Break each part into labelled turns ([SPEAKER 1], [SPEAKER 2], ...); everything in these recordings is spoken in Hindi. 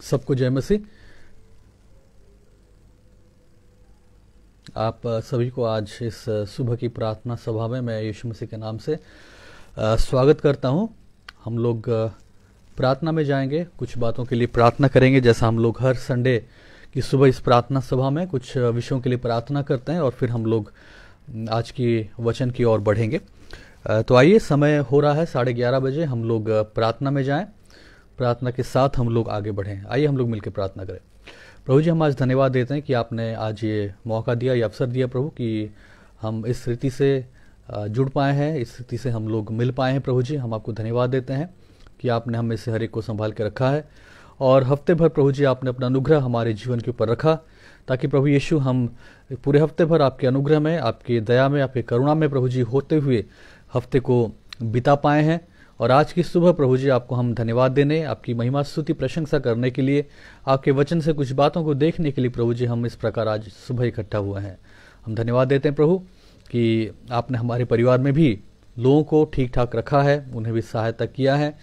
[SPEAKER 1] सबको जय मसीह। आप सभी को आज इस सुबह की प्रार्थना सभा में मैं यीशु मसीह के नाम से स्वागत करता हूं। हम लोग प्रार्थना में जाएंगे, कुछ बातों के लिए प्रार्थना करेंगे, जैसा हम लोग हर संडे की सुबह इस प्रार्थना सभा में कुछ विषयों के लिए प्रार्थना करते हैं और फिर हम लोग आज की वचन की ओर बढ़ेंगे। तो आइए, समय हो रहा है 11:30 बजे, हम लोग प्रार्थना में जाएं। प्रार्थना के साथ हम लोग आगे बढ़ें। आइए हम लोग मिलकर प्रार्थना करें। प्रभु जी, हम आज धन्यवाद देते हैं कि आपने आज ये मौका दिया, ये अवसर दिया प्रभु, कि हम इस रीति से जुड़ पाए हैं, इस रीति से हम लोग मिल पाए हैं। प्रभु जी, हम आपको धन्यवाद देते हैं कि आपने हमें से हर एक को संभाल के रखा है और हफ्ते भर प्रभु जी आपने अपना अनुग्रह हमारे जीवन के ऊपर रखा, ताकि प्रभु यीशु हम पूरे हफ्ते भर आपके अनुग्रह में, आपकी दया में, आपकी करुणा में प्रभु जी होते हुए हफ्ते को बिता पाए हैं। और आज की सुबह प्रभु जी आपको हम धन्यवाद देने, आपकी महिमा स्तुति प्रशंसा करने के लिए, आपके वचन से कुछ बातों को देखने के लिए प्रभु जी हम इस प्रकार आज सुबह इकट्ठा हुए हैं। हम धन्यवाद देते हैं प्रभु कि आपने हमारे परिवार में भी लोगों को ठीक ठाक रखा है, उन्हें भी सहायता किया है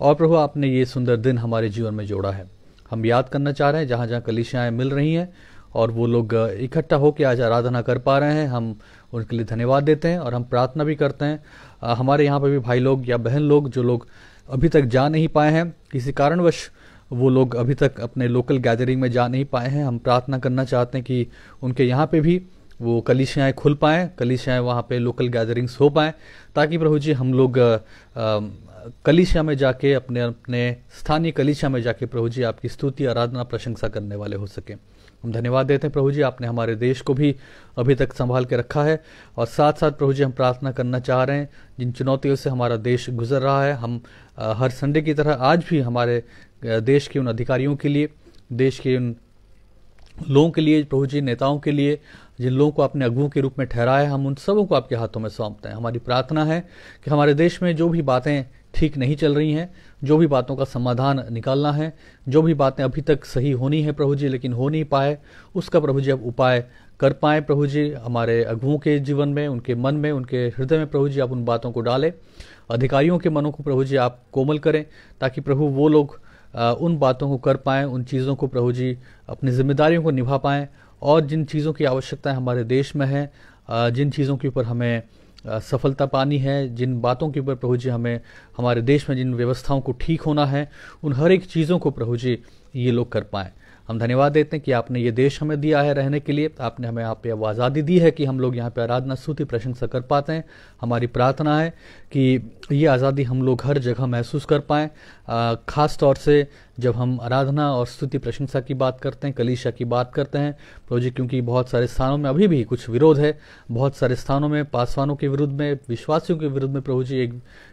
[SPEAKER 1] और प्रभु आपने ये सुंदर दिन हमारे जीवन में जोड़ा है। हम याद करना चाह रहे हैं जहाँ जहाँ कलीसियाएँ मिल रही हैं और वो लोग इकट्ठा होकर आज आराधना कर पा रहे हैं, हम उनके लिए धन्यवाद देते हैं और हम प्रार्थना भी करते हैं। हमारे यहाँ पे भी भाई लोग या बहन लोग जो लोग अभी तक जा नहीं पाए हैं, किसी कारणवश वो लोग अभी तक अपने लोकल गैदरिंग में जा नहीं पाए हैं, हम प्रार्थना करना चाहते हैं कि उनके यहाँ पे भी वो कलीसियाएँ खुल पाएँ, कलीसियाएँ वहाँ पे लोकल गैदरिंग्स हो पाएँ, ताकि प्रभु जी हम लोग कलीसिया में जाके अपने अपने स्थानीय कलीसिया में जाके प्रभु जी आपकी स्तुति आराधना प्रशंसा करने वाले हो सके। हम धन्यवाद देते हैं प्रभु जी, आपने हमारे देश को भी अभी तक संभाल के रखा है और साथ साथ प्रभु जी हम प्रार्थना करना चाह रहे हैं जिन चुनौतियों से हमारा देश गुजर रहा है। हम हर संडे की तरह आज भी हमारे देश के उन अधिकारियों के लिए, देश के उन लोगों के लिए, प्रभु जी नेताओं के लिए जिन लोगों को आपने अगुओं के रूप में ठहराया, हम उन सबों को आपके हाथों में सौंपते हैं। हमारी प्रार्थना है कि हमारे देश में जो भी बातें ठीक नहीं चल रही हैं, जो भी बातों का समाधान निकालना है, जो भी बातें अभी तक सही होनी है प्रभु जी लेकिन हो नहीं पाए, उसका प्रभु जी अब उपाय कर पाएँ। प्रभु जी हमारे अगुओं के जीवन में, उनके मन में, उनके हृदय में प्रभु जी आप उन बातों को डालें। अधिकारियों के मनों को प्रभु जी आप कोमल करें, ताकि प्रभु वो लोग उन बातों को कर पाएँ, उन चीज़ों को प्रभु जी अपनी जिम्मेदारियों को निभा पाएँ और जिन चीज़ों की आवश्यकता हमारे देश में है, जिन चीज़ों के ऊपर हमें सफलता पानी है, जिन बातों के ऊपर प्रभु जी हमें हमारे देश में जिन व्यवस्थाओं को ठीक होना है, उन हर एक चीज़ों को प्रभु जी ये लोग कर पाएँ। हम धन्यवाद देते हैं कि आपने ये देश हमें दिया है रहने के लिए, आपने हमें यहाँ पे अब आज़ादी दी है कि हम लोग यहाँ पे आराधना स्तुति प्रशंसा कर पाते हैं। हमारी प्रार्थना है कि ये आज़ादी हम लोग हर जगह महसूस कर पाएँ, ख़ास तौर से जब हम आराधना और स्तुति प्रशंसा की बात करते हैं, कलीसिया की बात करते हैं प्रभु जी, क्योंकि बहुत सारे स्थानों में अभी भी कुछ विरोध है, बहुत सारे स्थानों में पासवानों के विरुद्ध में, विश्वासियों के विरुद्ध में प्रभु जी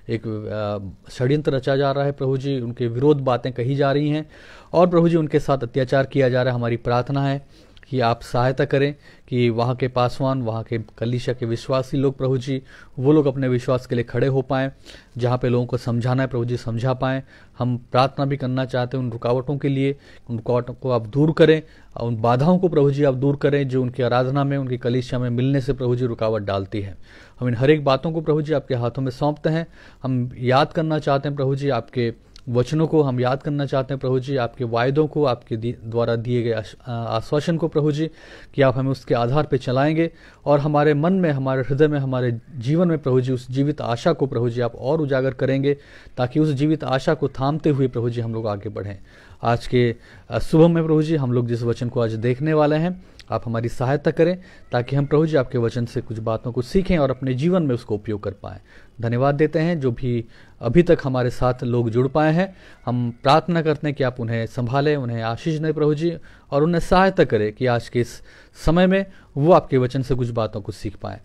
[SPEAKER 1] एक षड्यंत्र रचा जा रहा है प्रभु जी, उनके विरोध बातें कही जा रही हैं और प्रभु जी उनके साथ अत्याचार किया जा रहा है। हमारी प्रार्थना है कि आप सहायता करें कि वहाँ के पासवान, वहाँ के कलीसिया के विश्वासी लोग प्रभु जी वो लोग अपने विश्वास के लिए खड़े हो पाएँ, जहाँ पे लोगों को समझाना है प्रभु जी समझा पाएँ। हम प्रार्थना भी करना चाहते हैं उन रुकावटों के लिए, उन रुकावटों को आप दूर करें, उन बाधाओं को प्रभु जी आप दूर करें जो उनकी आराधना में, उनकी कलीसिया में मिलने से प्रभु जी रुकावट डालती है। हम इन हर एक बातों को प्रभु जी आपके हाथों में सौंपते हैं। हम याद करना चाहते हैं प्रभु जी आपके वचनों को, हम याद करना चाहते हैं प्रभु जी आपके वायदों को, आपके द्वारा दिए गए आश्वासन को प्रभु जी, कि आप हमें उसके आधार पर चलाएंगे और हमारे मन में, हमारे हृदय में, हमारे जीवन में प्रभु जी उस जीवित आशा को प्रभु जी आप और उजागर करेंगे, ताकि उस जीवित आशा को थामते हुए प्रभु जी हम लोग आगे बढ़ें। आज के सुबह में प्रभु जी हम लोग जिस वचन को आज देखने वाले हैं, आप हमारी सहायता करें ताकि हम प्रभु जी आपके वचन से कुछ बातों को सीखें और अपने जीवन में उसको उपयोग कर पाएँ। धन्यवाद देते हैं जो भी अभी तक हमारे साथ लोग जुड़ पाए हैं, हम प्रार्थना करते हैं कि आप उन्हें संभालें, उन्हें आशीष दें प्रभु जी और उन्हें सहायता करें कि आज के इस समय में वो आपके वचन से कुछ बातों को सीख पाएँ।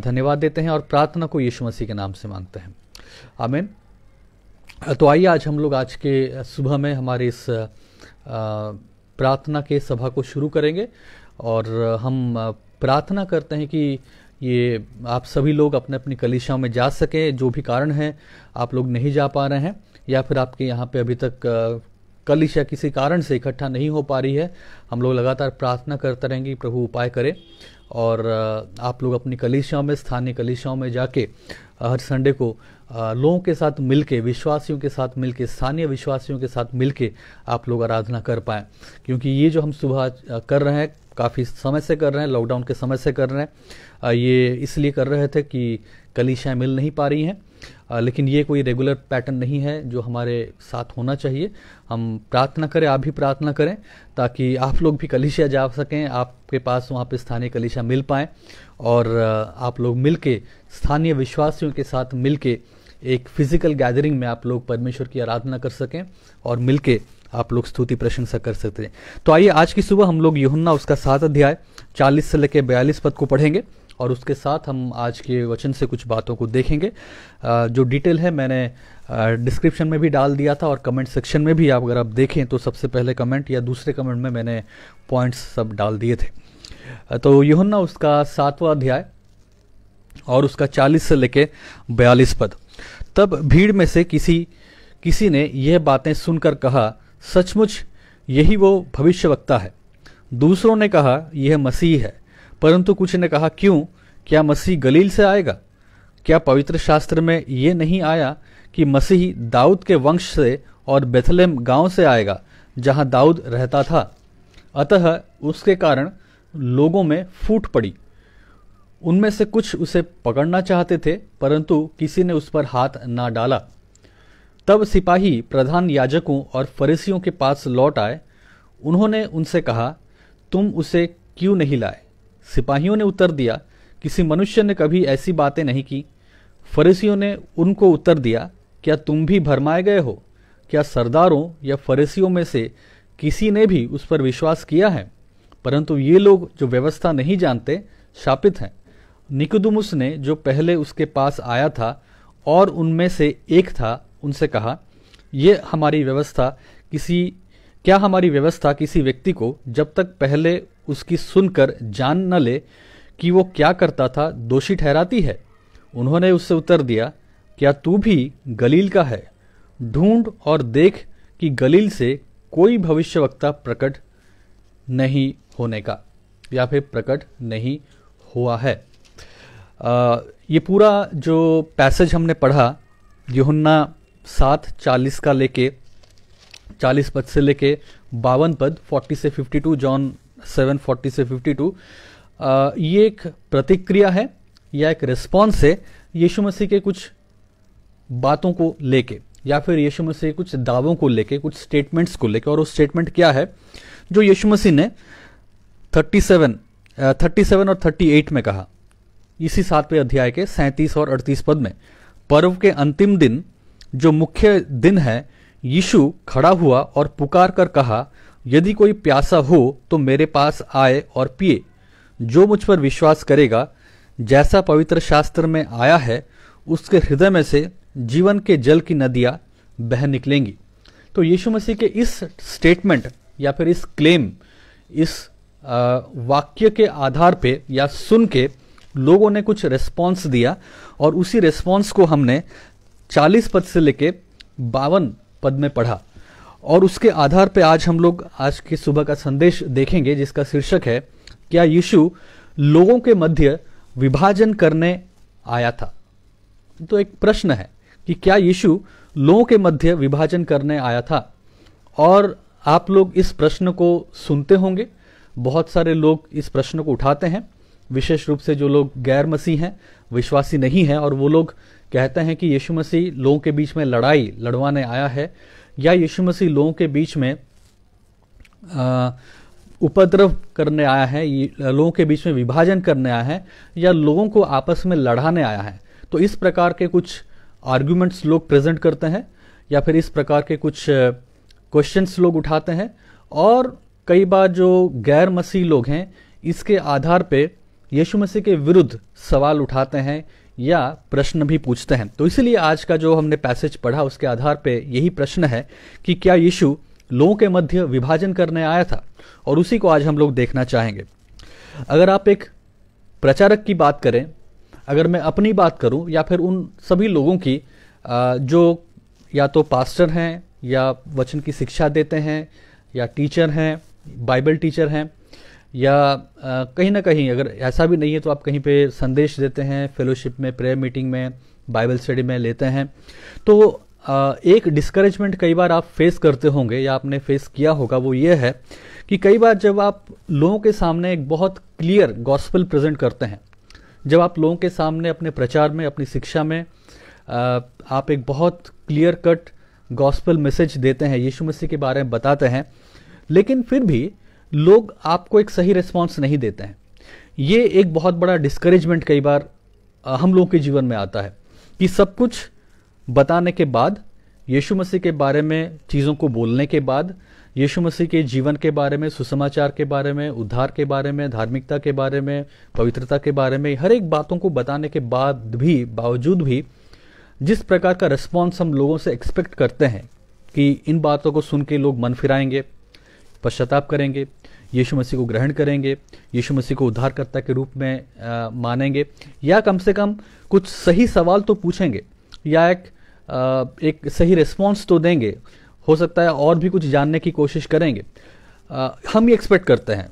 [SPEAKER 1] धन्यवाद देते हैं और प्रार्थना को यीशु मसीह के नाम से मांगते हैं, आमीन। तो आइए आज हम लोग आज के सुबह में हमारे इस प्रार्थना के सभा को शुरू करेंगे और हम प्रार्थना करते हैं कि ये आप सभी लोग अपने अपनी कलीसियाओं में जा सकें। जो भी कारण है आप लोग नहीं जा पा रहे हैं या फिर आपके यहाँ पे अभी तक कलीसिया किसी कारण से इकट्ठा नहीं हो पा रही है, हम लोग लगातार प्रार्थना करते रहेंगे प्रभु उपाय करे और आप लोग अपनी कलीसियाओं में, स्थानीय कलीसियाओं में जाके हर संडे को लोगों के साथ मिलके, विश्वासियों के साथ मिलके, स्थानीय विश्वासियों के साथ मिलके आप लोग आराधना कर पाएँ। क्योंकि ये जो हम सुबह कर रहे हैं, काफ़ी समय से कर रहे हैं, लॉकडाउन के समय से कर रहे हैं। ये इसलिए कर रहे थे कि कलीसियाँ मिल नहीं पा रही हैं, लेकिन ये कोई रेगुलर पैटर्न नहीं है जो हमारे साथ होना चाहिए। हम प्रार्थना करें, आप भी प्रार्थना करें, ताकि आप लोग भी कलीसिया जा सकें, आपके पास वहाँ पे स्थानीय कलीसिया मिल पाएँ और आप लोग मिलके स्थानीय विश्वासियों के साथ मिलके एक फिजिकल गैदरिंग में आप लोग परमेश्वर की आराधना कर सकें और मिलके आप लोग स्तुति प्रशंसा कर सकते हैं। तो आइए आज की सुबह हम लोग यूहन्ना उसका 7 अध्याय 40 से लेकर 42 पद को पढ़ेंगे और उसके साथ हम आज के वचन से कुछ बातों को देखेंगे। जो डिटेल है मैंने डिस्क्रिप्शन में भी डाल दिया था और कमेंट सेक्शन में भी, अगर आप देखें तो सबसे पहले कमेंट या दूसरे कमेंट में मैंने पॉइंट्स सब डाल दिए थे। तो यूहन्ना उसका 7वां अध्याय और उसका 40 से लेकर 42 पद। तब भीड़ में से किसी ने यह बातें सुनकर कहा, सचमुच यही वो भविष्यवक्ता है। दूसरों ने कहा, यह मसीह है। परंतु कुछ ने कहा, क्यों? क्या मसीह गलील से आएगा? क्या पवित्र शास्त्र में ये नहीं आया कि मसीह दाऊद के वंश से और बेथलेम गांव से आएगा, जहां दाऊद रहता था? अतः उसके कारण लोगों में फूट पड़ी। उनमें से कुछ उसे पकड़ना चाहते थे, परंतु किसी ने उस पर हाथ ना डाला। तब सिपाही प्रधान याजकों और फरीसियों के पास लौट आए। उन्होंने उनसे कहा, तुम उसे क्यों नहीं लाए? सिपाहियों ने उत्तर दिया, किसी मनुष्य ने कभी ऐसी बातें नहीं की। फरीसियों ने उनको उत्तर दिया, क्या तुम भी भरमाए गए हो? क्या सरदारों या फरीसियों में से किसी ने भी उस पर विश्वास किया है? परंतु ये लोग जो व्यवस्था नहीं जानते शापित हैं। निकोदेमुस ने, जो पहले उसके पास आया था और उनमें से एक था, उनसे कहा, क्या हमारी व्यवस्था किसी व्यक्ति को जब तक पहले उसकी सुनकर जान न ले कि वो क्या करता था, दोषी ठहराती है? उन्होंने उससे उत्तर दिया, क्या तू भी गलील का है? ढूंढ और देख कि गलील से कोई भविष्यवक्ता प्रकट नहीं होने का, या फिर प्रकट नहीं हुआ है। ये पूरा जो पैसेज हमने पढ़ा, यूहन्ना 7:40 का लेके 40 पद से लेके 52 पद 40 से 52, जॉन 7:40 से 52, ये एक प्रतिक्रिया है या एक रिस्पॉन्स है यीशु मसीह के कुछ बातों को लेके, या फिर यीशु मसीह कुछ दावों को लेके, कुछ स्टेटमेंट्स को लेके। और वो स्टेटमेंट क्या है जो यीशु मसीह ने 37 और 38 में कहा, इसी 7वें अध्याय के 37 और 38 पद में। पर्व के अंतिम दिन, जो मुख्य दिन है, यीशु खड़ा हुआ और पुकार कर कहा, यदि कोई प्यासा हो तो मेरे पास आए और पिए। जो मुझ पर विश्वास करेगा, जैसा पवित्र शास्त्र में आया है, उसके हृदय में से जीवन के जल की नदियां बह निकलेंगी। तो यीशु मसीह के इस स्टेटमेंट या फिर इस क्लेम, इस वाक्य के आधार पे या सुन के लोगों ने कुछ रिस्पॉन्स दिया और उसी रिस्पॉन्स को हमने 40 पद से लेके 52 पद में पढ़ा। और उसके आधार पे आज हम लोग आज की सुबह का संदेश देखेंगे, जिसका शीर्षक है, क्या यीशु लोगों के मध्य विभाजन करने आया था? तो एक प्रश्न है कि क्या यीशु लोगों के मध्य विभाजन करने आया था? और आप लोग इस प्रश्न को सुनते होंगे, बहुत सारे लोग इस प्रश्न को उठाते हैं, विशेष रूप से जो लोग गैर मसीह हैं, विश्वासी नहीं हैं, और वो लोग कहते हैं कि यीशु मसीह लोगों के बीच में लड़ाई लड़वाने आया है, या यीशु मसीह लोगों के बीच में उपद्रव करने आया है, लोगों के बीच में विभाजन करने आया है, या लोगों को आपस में लड़ाने आया है। तो इस प्रकार के कुछ आर्ग्यूमेंट्स लोग प्रेजेंट करते हैं, या फिर इस प्रकार के कुछ क्वेश्चंस लोग उठाते हैं। और कई बार जो गैर मसीह लोग हैं, इसके आधार पे यीशु मसीह के विरुद्ध सवाल उठाते हैं या प्रश्न भी पूछते हैं। तो इसलिए आज का जो हमने पैसेज पढ़ा, उसके आधार पे यही प्रश्न है कि क्या यीशु लोगों के मध्य विभाजन करने आया था, और उसी को आज हम लोग देखना चाहेंगे। अगर आप एक प्रचारक की बात करें, अगर मैं अपनी बात करूं, या फिर उन सभी लोगों की जो या तो पास्टर हैं, या वचन की शिक्षा देते हैं, या टीचर हैं, बाइबल टीचर हैं, या कहीं ना कहीं अगर ऐसा भी नहीं है तो आप कहीं पे संदेश देते हैं, फेलोशिप में, प्रेयर मीटिंग में, बाइबल स्टडी में लेते हैं, तो एक डिस्करेजमेंट कई बार आप फेस करते होंगे या आपने फेस किया होगा। वो ये है कि कई बार जब आप लोगों के सामने एक बहुत क्लियर गॉस्पेल प्रेजेंट करते हैं, जब आप लोगों के सामने अपने प्रचार में, अपनी शिक्षा में आप एक बहुत क्लियर कट गॉस्पेल मैसेज देते हैं, यीशु मसीह के बारे में बताते हैं, लेकिन फिर भी लोग आपको एक सही रिस्पॉन्स नहीं देते हैं, ये एक बहुत बड़ा डिस्करेजमेंट कई बार हम लोगों के जीवन में आता है कि सब कुछ बताने के बाद, यीशु मसीह के बारे में चीज़ों को बोलने के बाद, यीशु मसीह के जीवन के बारे में, सुसमाचार के बारे में, उद्धार के बारे में, धार्मिकता के बारे में, पवित्रता के बारे में, हर एक बातों को बताने के बाद भी, बावजूद भी जिस प्रकार का रिस्पॉन्स हम लोगों से एक्सपेक्ट करते हैं कि इन बातों को सुन के लोग मन फिराएंगे, पश्चाताप करेंगे, यीशु मसीह को ग्रहण करेंगे, यीशु मसीह को उद्धारकर्ता के रूप में मानेंगे, या कम से कम कुछ सही सवाल तो पूछेंगे, या एक सही रिस्पॉन्स तो देंगे, हो सकता है और भी कुछ जानने की कोशिश करेंगे। हम ये एक्सपेक्ट करते हैं,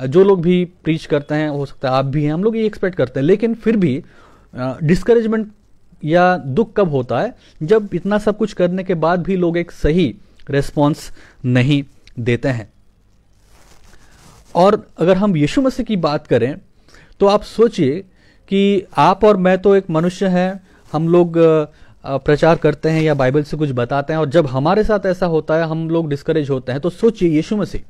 [SPEAKER 1] जो लोग भी प्रीच करते हैं, हो सकता है आप भी हैं, हम लोग ये एक्सपेक्ट करते हैं। लेकिन फिर भी डिस्करेजमेंट या दुख कब होता है, जब इतना सब कुछ करने के बाद भी लोग एक सही रिस्पॉन्स नहीं देते हैं। और अगर हम यीशु मसीह की बात करें तो आप सोचिए कि आप और मैं तो एक मनुष्य हैं, हम लोग प्रचार करते हैं या बाइबल से कुछ बताते हैं, और जब हमारे साथ ऐसा होता है हम लोग डिस्करेज होते हैं। तो सोचिए यीशु मसीह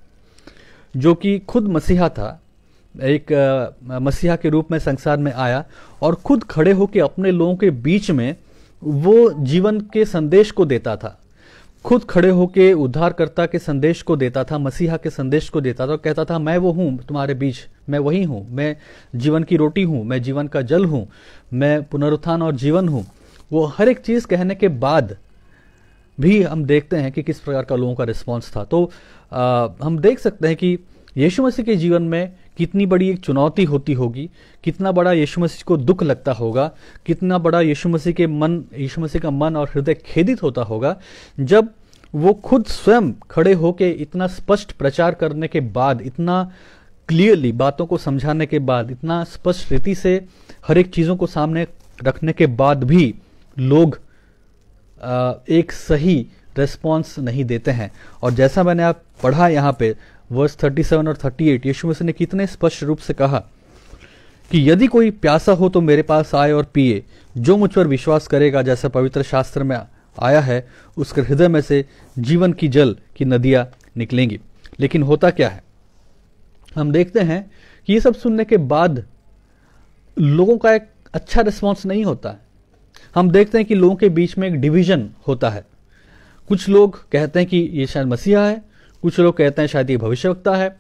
[SPEAKER 1] जो कि खुद मसीहा था, एक मसीहा के रूप में संसार में आया और खुद खड़े होकर अपने लोगों के बीच में वो जीवन के संदेश को देता था, खुद खड़े होकर उद्धारकर्ता के संदेश को देता था, मसीहा के संदेश को देता था, और कहता था मैं वो हूं तुम्हारे बीच, मैं वही हूं, मैं जीवन की रोटी हूं, मैं जीवन का जल हूं, मैं पुनरुत्थान और जीवन हूं। वो हर एक चीज कहने के बाद भी हम देखते हैं कि किस प्रकार का लोगों का रिस्पॉन्स था। तो हम देख सकते हैं कि यीशु मसीह के जीवन में कितनी बड़ी एक चुनौती होती होगी, कितना बड़ा यीशु मसीह को दुख लगता होगा, कितना बड़ा यीशु मसीह का मन और हृदय खेदित होता होगा, जब वो खुद स्वयं खड़े होके इतना स्पष्ट प्रचार करने के बाद, इतना क्लियरली बातों को समझाने के बाद, इतना स्पष्ट रीति से हर एक चीजों को सामने रखने के बाद भी लोग एक सही रेस्पॉन्स नहीं देते हैं। और जैसा मैंने आप पढ़ा यहाँ पे वर्स 37 और 38, यीशु मसीह ने कितने स्पष्ट रूप से कहा कि यदि कोई प्यासा हो तो मेरे पास आए और पिए, जो मुझ पर विश्वास करेगा, जैसा पवित्र शास्त्र में आया है, उसके हृदय में से जीवन की जल की नदियां निकलेंगी। लेकिन होता क्या है, हम देखते हैं कि ये सब सुनने के बाद लोगों का एक अच्छा रिस्पॉन्स नहीं होता है। हम देखते हैं कि लोगों के बीच में एक डिवीजन होता है। कुछ लोग कहते हैं कि ये शायद मसीहा है, कुछ लोग कहते हैं शायद ये भविष्यवक्ता है,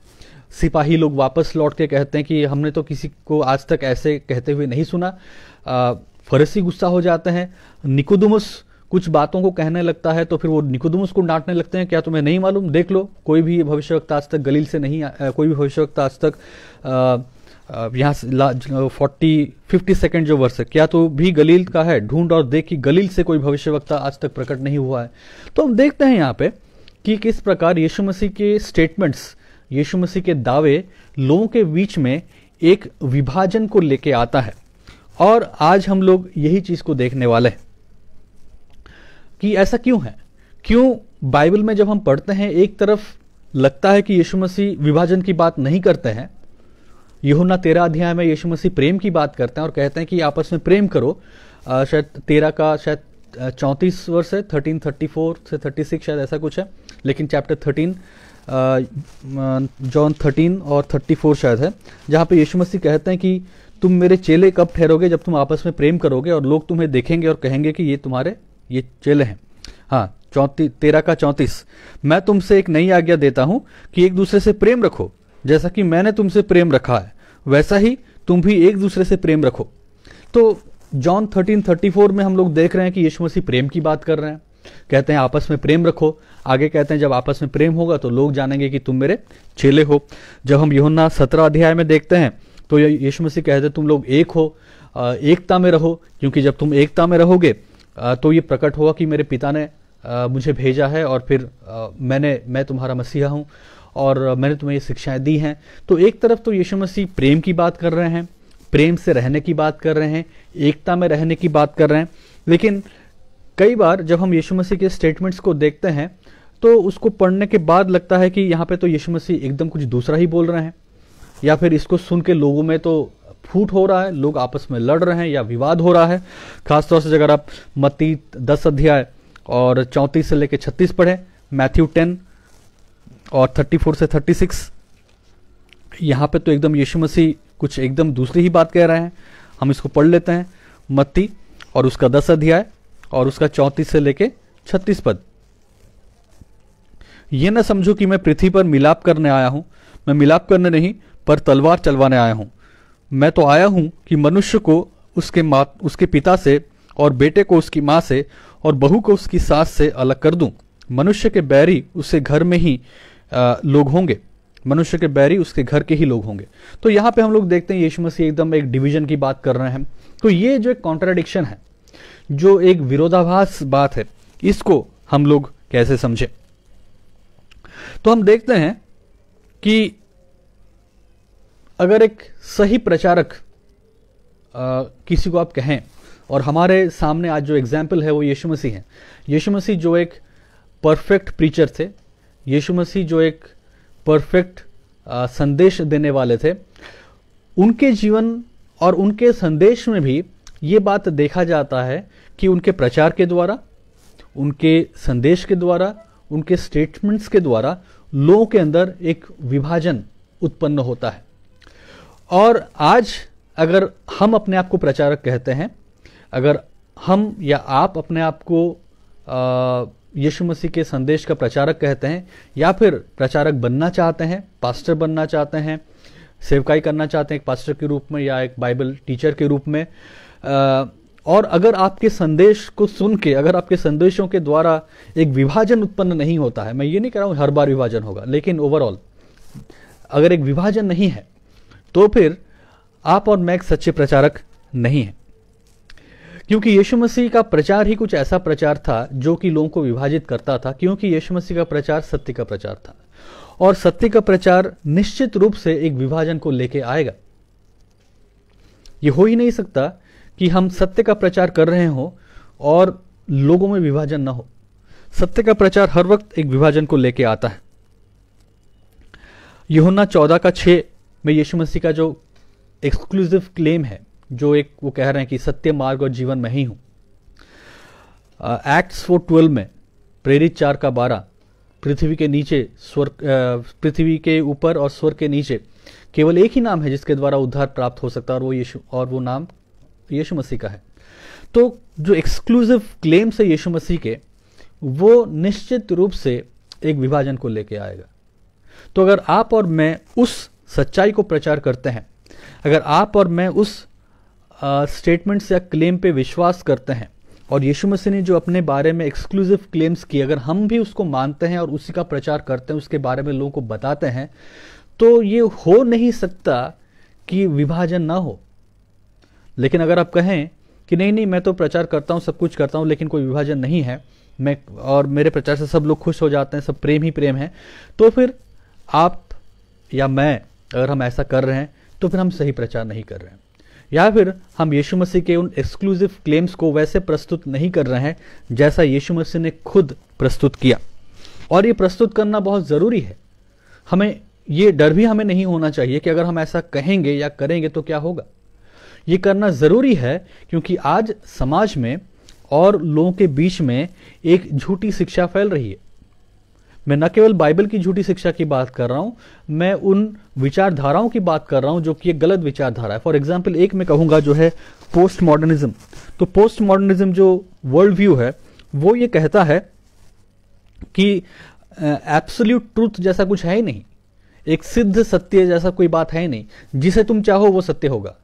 [SPEAKER 1] सिपाही लोग वापस लौट के कहते हैं कि हमने तो किसी को आज तक ऐसे कहते हुए नहीं सुना। फरीसी गुस्सा हो जाते हैं, निकोदेमुस कुछ बातों को कहने लगता है तो फिर वो निकोदेमुस को डांटने लगते हैं, क्या तुम्हें नहीं मालूम, देख लो कोई भी भविष्यवक्ता आज तक गलील से नहीं, कोई भी भविष्यवक्ता आज तक यहाँ 50 सेकंड जो वर्ष है, क्या तो भी गलील का है, ढूंढ और देख कि गलील से कोई भविष्यवक्ता आज तक प्रकट नहीं हुआ है। तो हम देखते हैं यहाँ पे कि किस प्रकार यीशु मसीह के स्टेटमेंट्स, यीशु मसीह के दावे लोगों के बीच में एक विभाजन को लेके आता है। और आज हम लोग यही चीज को देखने वाले हैं कि ऐसा क्यों है, क्यों बाइबल में जब हम पढ़ते हैं एक तरफ लगता है कि यीशु मसीह विभाजन की बात नहीं करते हैं। यूहन्ना 13 अध्याय में यीशु मसीह प्रेम की बात करते हैं और कहते हैं कि आपस में प्रेम करो। शायद 13 का शायद 34 वर्ष है, 13:34 से 36 शायद ऐसा कुछ है, लेकिन चैप्टर 13 जॉन 13 और 34 शायद है, जहाँ पे यीशु मसीह कहते हैं कि तुम मेरे चेले कब ठहरोगे, जब तुम आपस में प्रेम करोगे और लोग तुम्हें देखेंगे और कहेंगे कि ये चेले हैं। हाँ, 13 का 34, मैं तुमसे एक नई आज्ञा देता हूं कि एक दूसरे से प्रेम रखो, जैसा कि मैंने तुमसे प्रेम रखा है वैसा ही तुम भी एक दूसरे से प्रेम रखो। तो जॉन 13:34 में हम लोग देख रहे हैं कि यीशु मसीह प्रेम की बात कर रहे हैं, कहते हैं आपस में प्रेम रखो। आगे कहते हैं जब आपस में प्रेम होगा तो लोग जानेंगे कि तुम मेरे चेले हो। जब हम यूहन्ना 17 अध्याय में देखते हैं तो यीशु मसीह कहते हैं तुम लोग एक हो, एकता में रहो, क्योंकि जब तुम एकता में रहोगे तो ये प्रकट होगा कि मेरे पिता ने मुझे भेजा है और फिर मैं तुम्हारा मसीहा हूँ। और मैंने तुम्हें ये शिक्षाएं दी हैं। तो एक तरफ तो यीशु मसीह प्रेम की बात कर रहे हैं, प्रेम से रहने की बात कर रहे हैं, एकता में रहने की बात कर रहे हैं। लेकिन कई बार जब हम यीशु मसीह के स्टेटमेंट्स को देखते हैं तो उसको पढ़ने के बाद लगता है कि यहाँ पे तो यीशु मसीह एकदम कुछ दूसरा ही बोल रहे हैं, या फिर इसको सुन के लोगों में तो फूट हो रहा है, लोग आपस में लड़ रहे हैं या विवाद हो रहा है। खासतौर से अगर आप मत्ती 10 अध्याय और 34 से लेकर 36 पढ़े, मैथ्यू 10 और 34 से 36, यहाँ पे तो एकदम यीशु मसीह कुछ एकदम दूसरी ही बात कह रहे हैं। हम इसको पढ़ लेते हैं, मत्ती और उसका 10 अध्याय और उसका 34 से लेके 36 पद। ये न समझो कि मैं पृथ्वी पर मिलाप करने आया हूं, मैं मिलाप करने नहीं पर तलवार चलवाने आया हूं। मैं तो आया हूं कि मनुष्य को उसके पिता से और बेटे को उसकी माँ से और बहू को उसकी सास से अलग कर दूं। मनुष्य के बैरी उसके घर में ही लोग होंगे, मनुष्य के बैरी उसके घर के ही लोग होंगे। तो यहाँ पे हम लोग देखते हैं यीशु मसीह एकदम एक डिवीजन की बात कर रहे हैं। तो ये जो एक कॉन्ट्राडिक्शन है, जो एक विरोधाभास बात है, इसको हम लोग कैसे समझे? तो हम देखते हैं कि अगर एक सही प्रचारक किसी को आप कहें, और हमारे सामने आज जो एग्जाम्पल है वो यीशु मसीह है। यीशु मसीह जो एक परफेक्ट प्रीचर थे, यीशु मसीह जो एक परफेक्ट संदेश देने वाले थे, उनके जीवन और उनके संदेश में भी ये बात देखा जाता है कि उनके प्रचार के द्वारा, उनके संदेश के द्वारा, उनके स्टेटमेंट्स के द्वारा लोगों के अंदर एक विभाजन उत्पन्न होता है। और आज अगर हम अपने आप को प्रचारक कहते हैं, अगर हम या आप अपने आप को यीशु मसीह के संदेश का प्रचारक कहते हैं, या फिर प्रचारक बनना चाहते हैं, पास्टर बनना चाहते हैं, सेवकाई करना चाहते हैं एक पास्टर के रूप में या एक बाइबल टीचर के रूप में, और अगर आपके संदेश को सुन के, अगर आपके संदेशों के द्वारा एक विभाजन उत्पन्न नहीं होता है, मैं ये नहीं कह रहा हूं हर बार विभाजन होगा, लेकिन ओवरऑल अगर एक विभाजन नहीं है, तो फिर आप और मैं एक सच्चे प्रचारक नहीं है। क्योंकि यीशु मसीह का प्रचार ही कुछ ऐसा प्रचार था जो कि लोगों को विभाजित करता था, क्योंकि यीशु मसीह का प्रचार सत्य का प्रचार था, और सत्य का प्रचार निश्चित रूप से एक विभाजन को लेके आएगा। ये हो ही नहीं सकता कि हम सत्य का प्रचार कर रहे हो और लोगों में विभाजन ना हो। सत्य का प्रचार हर वक्त एक विभाजन को लेके आता है। यूहन्ना 14:6 में यीशु मसीह का जो एक्सक्लूसिव क्लेम है, जो एक वो कह रहे हैं कि सत्य, मार्ग और जीवन मैं ही हूं। एक्ट्स 4:12 में, प्रेरित 4:12, पृथ्वी के नीचे पृथ्वी के ऊपर और स्वर्ग के नीचे केवल एक ही नाम है जिसके द्वारा उद्धार प्राप्त हो सकता है, और वो नाम यीशु मसीह का है। तो जो एक्सक्लूसिव क्लेम्स है यीशु मसीह के, वो निश्चित रूप से एक विभाजन को लेके आएगा। तो अगर आप और मैं उस सच्चाई को प्रचार करते हैं, अगर आप और मैं उस स्टेटमेंट्स या क्लेम पे विश्वास करते हैं, और यीशु मसीह ने जो अपने बारे में एक्सक्लूसिव क्लेम्स किए, अगर हम भी उसको मानते हैं और उसी का प्रचार करते हैं, उसके बारे में लोगों को बताते हैं, तो ये हो नहीं सकता कि विभाजन ना हो। लेकिन अगर आप कहें कि नहीं नहीं, मैं तो प्रचार करता हूं, सब कुछ करता हूं, लेकिन कोई विभाजन नहीं है, मैं और मेरे प्रचार से सब लोग खुश हो जाते हैं, सब प्रेम ही प्रेम है, तो फिर आप या मैं, अगर हम ऐसा कर रहे हैं, तो फिर हम सही प्रचार नहीं कर रहे हैं, या फिर हम यीशु मसीह के उन एक्सक्लूसिव क्लेम्स को वैसे प्रस्तुत नहीं कर रहे हैं जैसा यीशु मसीह ने खुद प्रस्तुत किया। और ये प्रस्तुत करना बहुत ज़रूरी है। हमें ये डर भी हमें नहीं होना चाहिए कि अगर हम ऐसा कहेंगे या करेंगे तो क्या होगा। ये करना ज़रूरी है, क्योंकि आज समाज में और लोगों के बीच में एक झूठी शिक्षा फैल रही है। मैं न केवल बाइबल की झूठी शिक्षा की बात कर रहा हूं, मैं उन विचारधाराओं की बात कर रहा हूं जो कि एक गलत विचारधारा है। फॉर एग्जाम्पल, एक मैं कहूंगा जो है पोस्ट मॉडर्निज्म। तो पोस्ट मॉडर्निज्म जो वर्ल्ड व्यू है, वो ये कहता है कि एब्सोल्यूट ट्रूथ जैसा कुछ है ही नहीं, एक सिद्ध सत्य जैसा कोई बात है ही नहीं, जिसे तुम चाहो वो सत्य होगा।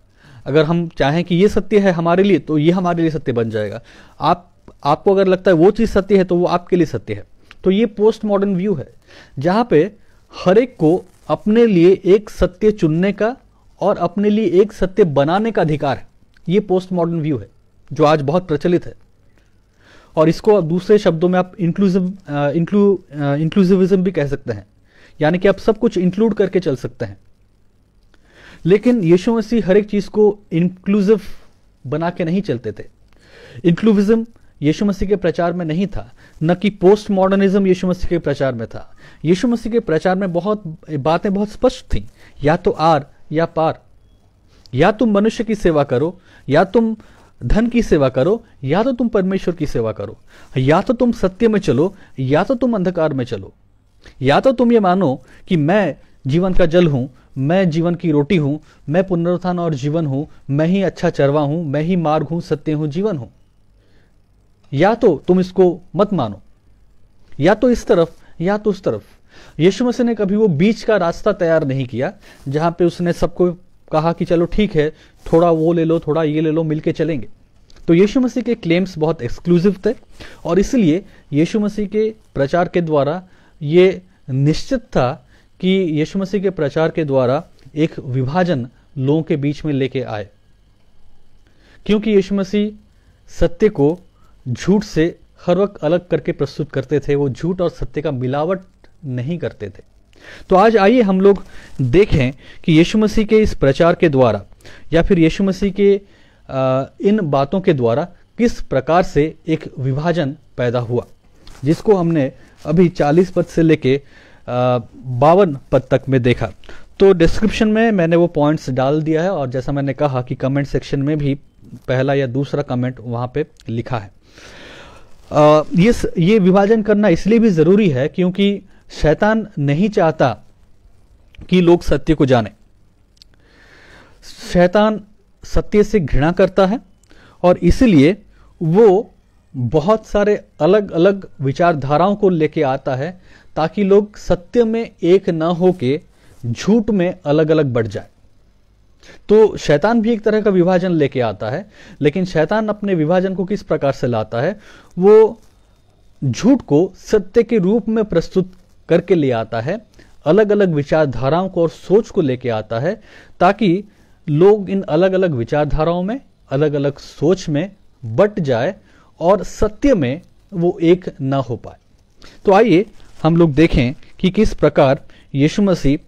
[SPEAKER 1] अगर हम चाहें कि ये सत्य है हमारे लिए, तो ये हमारे लिए सत्य बन जाएगा। आपको अगर लगता है वो चीज सत्य है, तो वो आपके लिए सत्य है। तो ये पोस्ट मॉडर्न व्यू है, जहां पे हर एक को अपने लिए एक सत्य चुनने का और अपने लिए एक सत्य बनाने का अधिकार है। ये पोस्ट मॉडर्न व्यू है जो आज बहुत प्रचलित है, और इसको दूसरे शब्दों में आप इंक्लूसिविज्म भी कह सकते हैं, यानी कि आप सब कुछ इंक्लूड करके चल सकते हैं। लेकिन यीशु मसीह हर एक चीज को इंक्लूसिव बना के नहीं चलते थे। इंक्लूसिज्म यीशु मसीह के प्रचार में नहीं था, न कि पोस्ट मॉडर्निज्म यीशु मसीह के प्रचार में था। यीशु मसीह के प्रचार में बहुत बातें बहुत स्पष्ट थी, या तो आर या पार, या तुम मनुष्य की सेवा करो, या तुम धन की सेवा करो, या तो तुम परमेश्वर की सेवा करो, या तो तुम सत्य में चलो, या तो तुम अंधकार में चलो, या तो तुम ये मानो कि मैं जीवन का जल हूं, मैं जीवन की रोटी हूं, मैं पुनरुत्थान और जीवन हूं, मैं ही अच्छा चरवा हूं, मैं ही मार्ग हूं, सत्य हूं, जीवन हूं। या तो तुम इसको मत मानो, या तो इस तरफ या तो उस तरफ। यीशु मसीह ने कभी वो बीच का रास्ता तैयार नहीं किया जहां पे उसने सबको कहा कि चलो ठीक है, थोड़ा वो ले लो, थोड़ा ये ले लो, मिलके चलेंगे। तो यीशु मसीह के क्लेम्स बहुत एक्सक्लूसिव थे और इसलिए यीशु मसीह के प्रचार के द्वारा ये निश्चित था कि यीशु मसीह के प्रचार के द्वारा एक विभाजन लोगों के बीच में लेके आए, क्योंकि यीशु मसीह सत्य को झूठ से हर वक्त अलग करके प्रस्तुत करते थे। वो झूठ और सत्य का मिलावट नहीं करते थे। तो आज आइए हम लोग देखें कि यीशु मसीह के इस प्रचार के द्वारा या फिर यीशु मसीह के इन बातों के द्वारा किस प्रकार से एक विभाजन पैदा हुआ, जिसको हमने अभी 40 पद से लेके 52 पद तक में देखा। तो डिस्क्रिप्शन में मैंने वो पॉइंट्स डाल दिया है और जैसा मैंने कहा कि कमेंट सेक्शन में भी पहला या दूसरा कमेंट वहां पे लिखा है। ये विभाजन करना इसलिए भी जरूरी है क्योंकि शैतान नहीं चाहता कि लोग सत्य को जाने। शैतान सत्य से घृणा करता है और इसलिए वो बहुत सारे अलग अलग विचारधाराओं को लेके आता है ताकि लोग सत्य में एक न होके झूठ में अलग अलग बढ़ जाए। तो शैतान भी एक तरह का विभाजन लेके आता है, लेकिन शैतान अपने विभाजन को किस प्रकार से लाता है? वो झूठ को सत्य के रूप में प्रस्तुत करके ले आता है, अलग अलग विचारधाराओं को और सोच को लेके आता है ताकि लोग इन अलग अलग विचारधाराओं में, अलग अलग सोच में बट जाए और सत्य में वो एक ना हो पाए। तो आइए हम लोग देखें कि किस प्रकार यीशु मसीह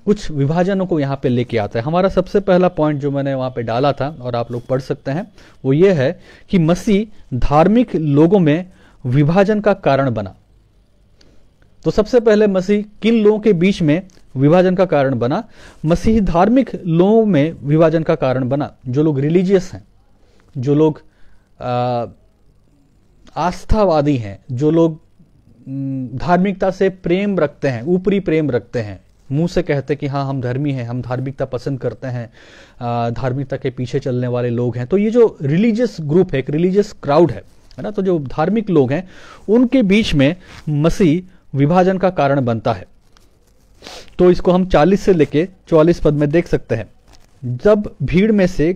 [SPEAKER 1] कुछ विभाजनों को यहाँ पे लेके आता है। हमारा सबसे पहला पॉइंट जो मैंने वहाँ पे डाला था और आप लोग पढ़ सकते हैं, वो ये है कि मसीह धार्मिक लोगों में विभाजन का कारण बना। तो सबसे पहले मसीह किन लोगों के बीच में विभाजन का कारण बना? मसीह धार्मिक लोगों में विभाजन का कारण बना। जो लोग रिलीजियस हैं, जो लोग आस्थावादी हैं, जो लोग धार्मिकता से प्रेम रखते हैं, ऊपरी प्रेम रखते हैं, मुंह से कहते कि हाँ हम धर्मी हैं, हम धार्मिकता पसंद करते हैं, धार्मिकता के पीछे चलने वाले लोग हैं। तो ये जो रिलीजियस ग्रुप है, एक रिलीजियस क्राउड है ना, तो जो धार्मिक लोग हैं उनके बीच में मसीह विभाजन का कारण बनता है। तो इसको हम 40 से लेके 44 पद में देख सकते हैं। जब भीड़ में से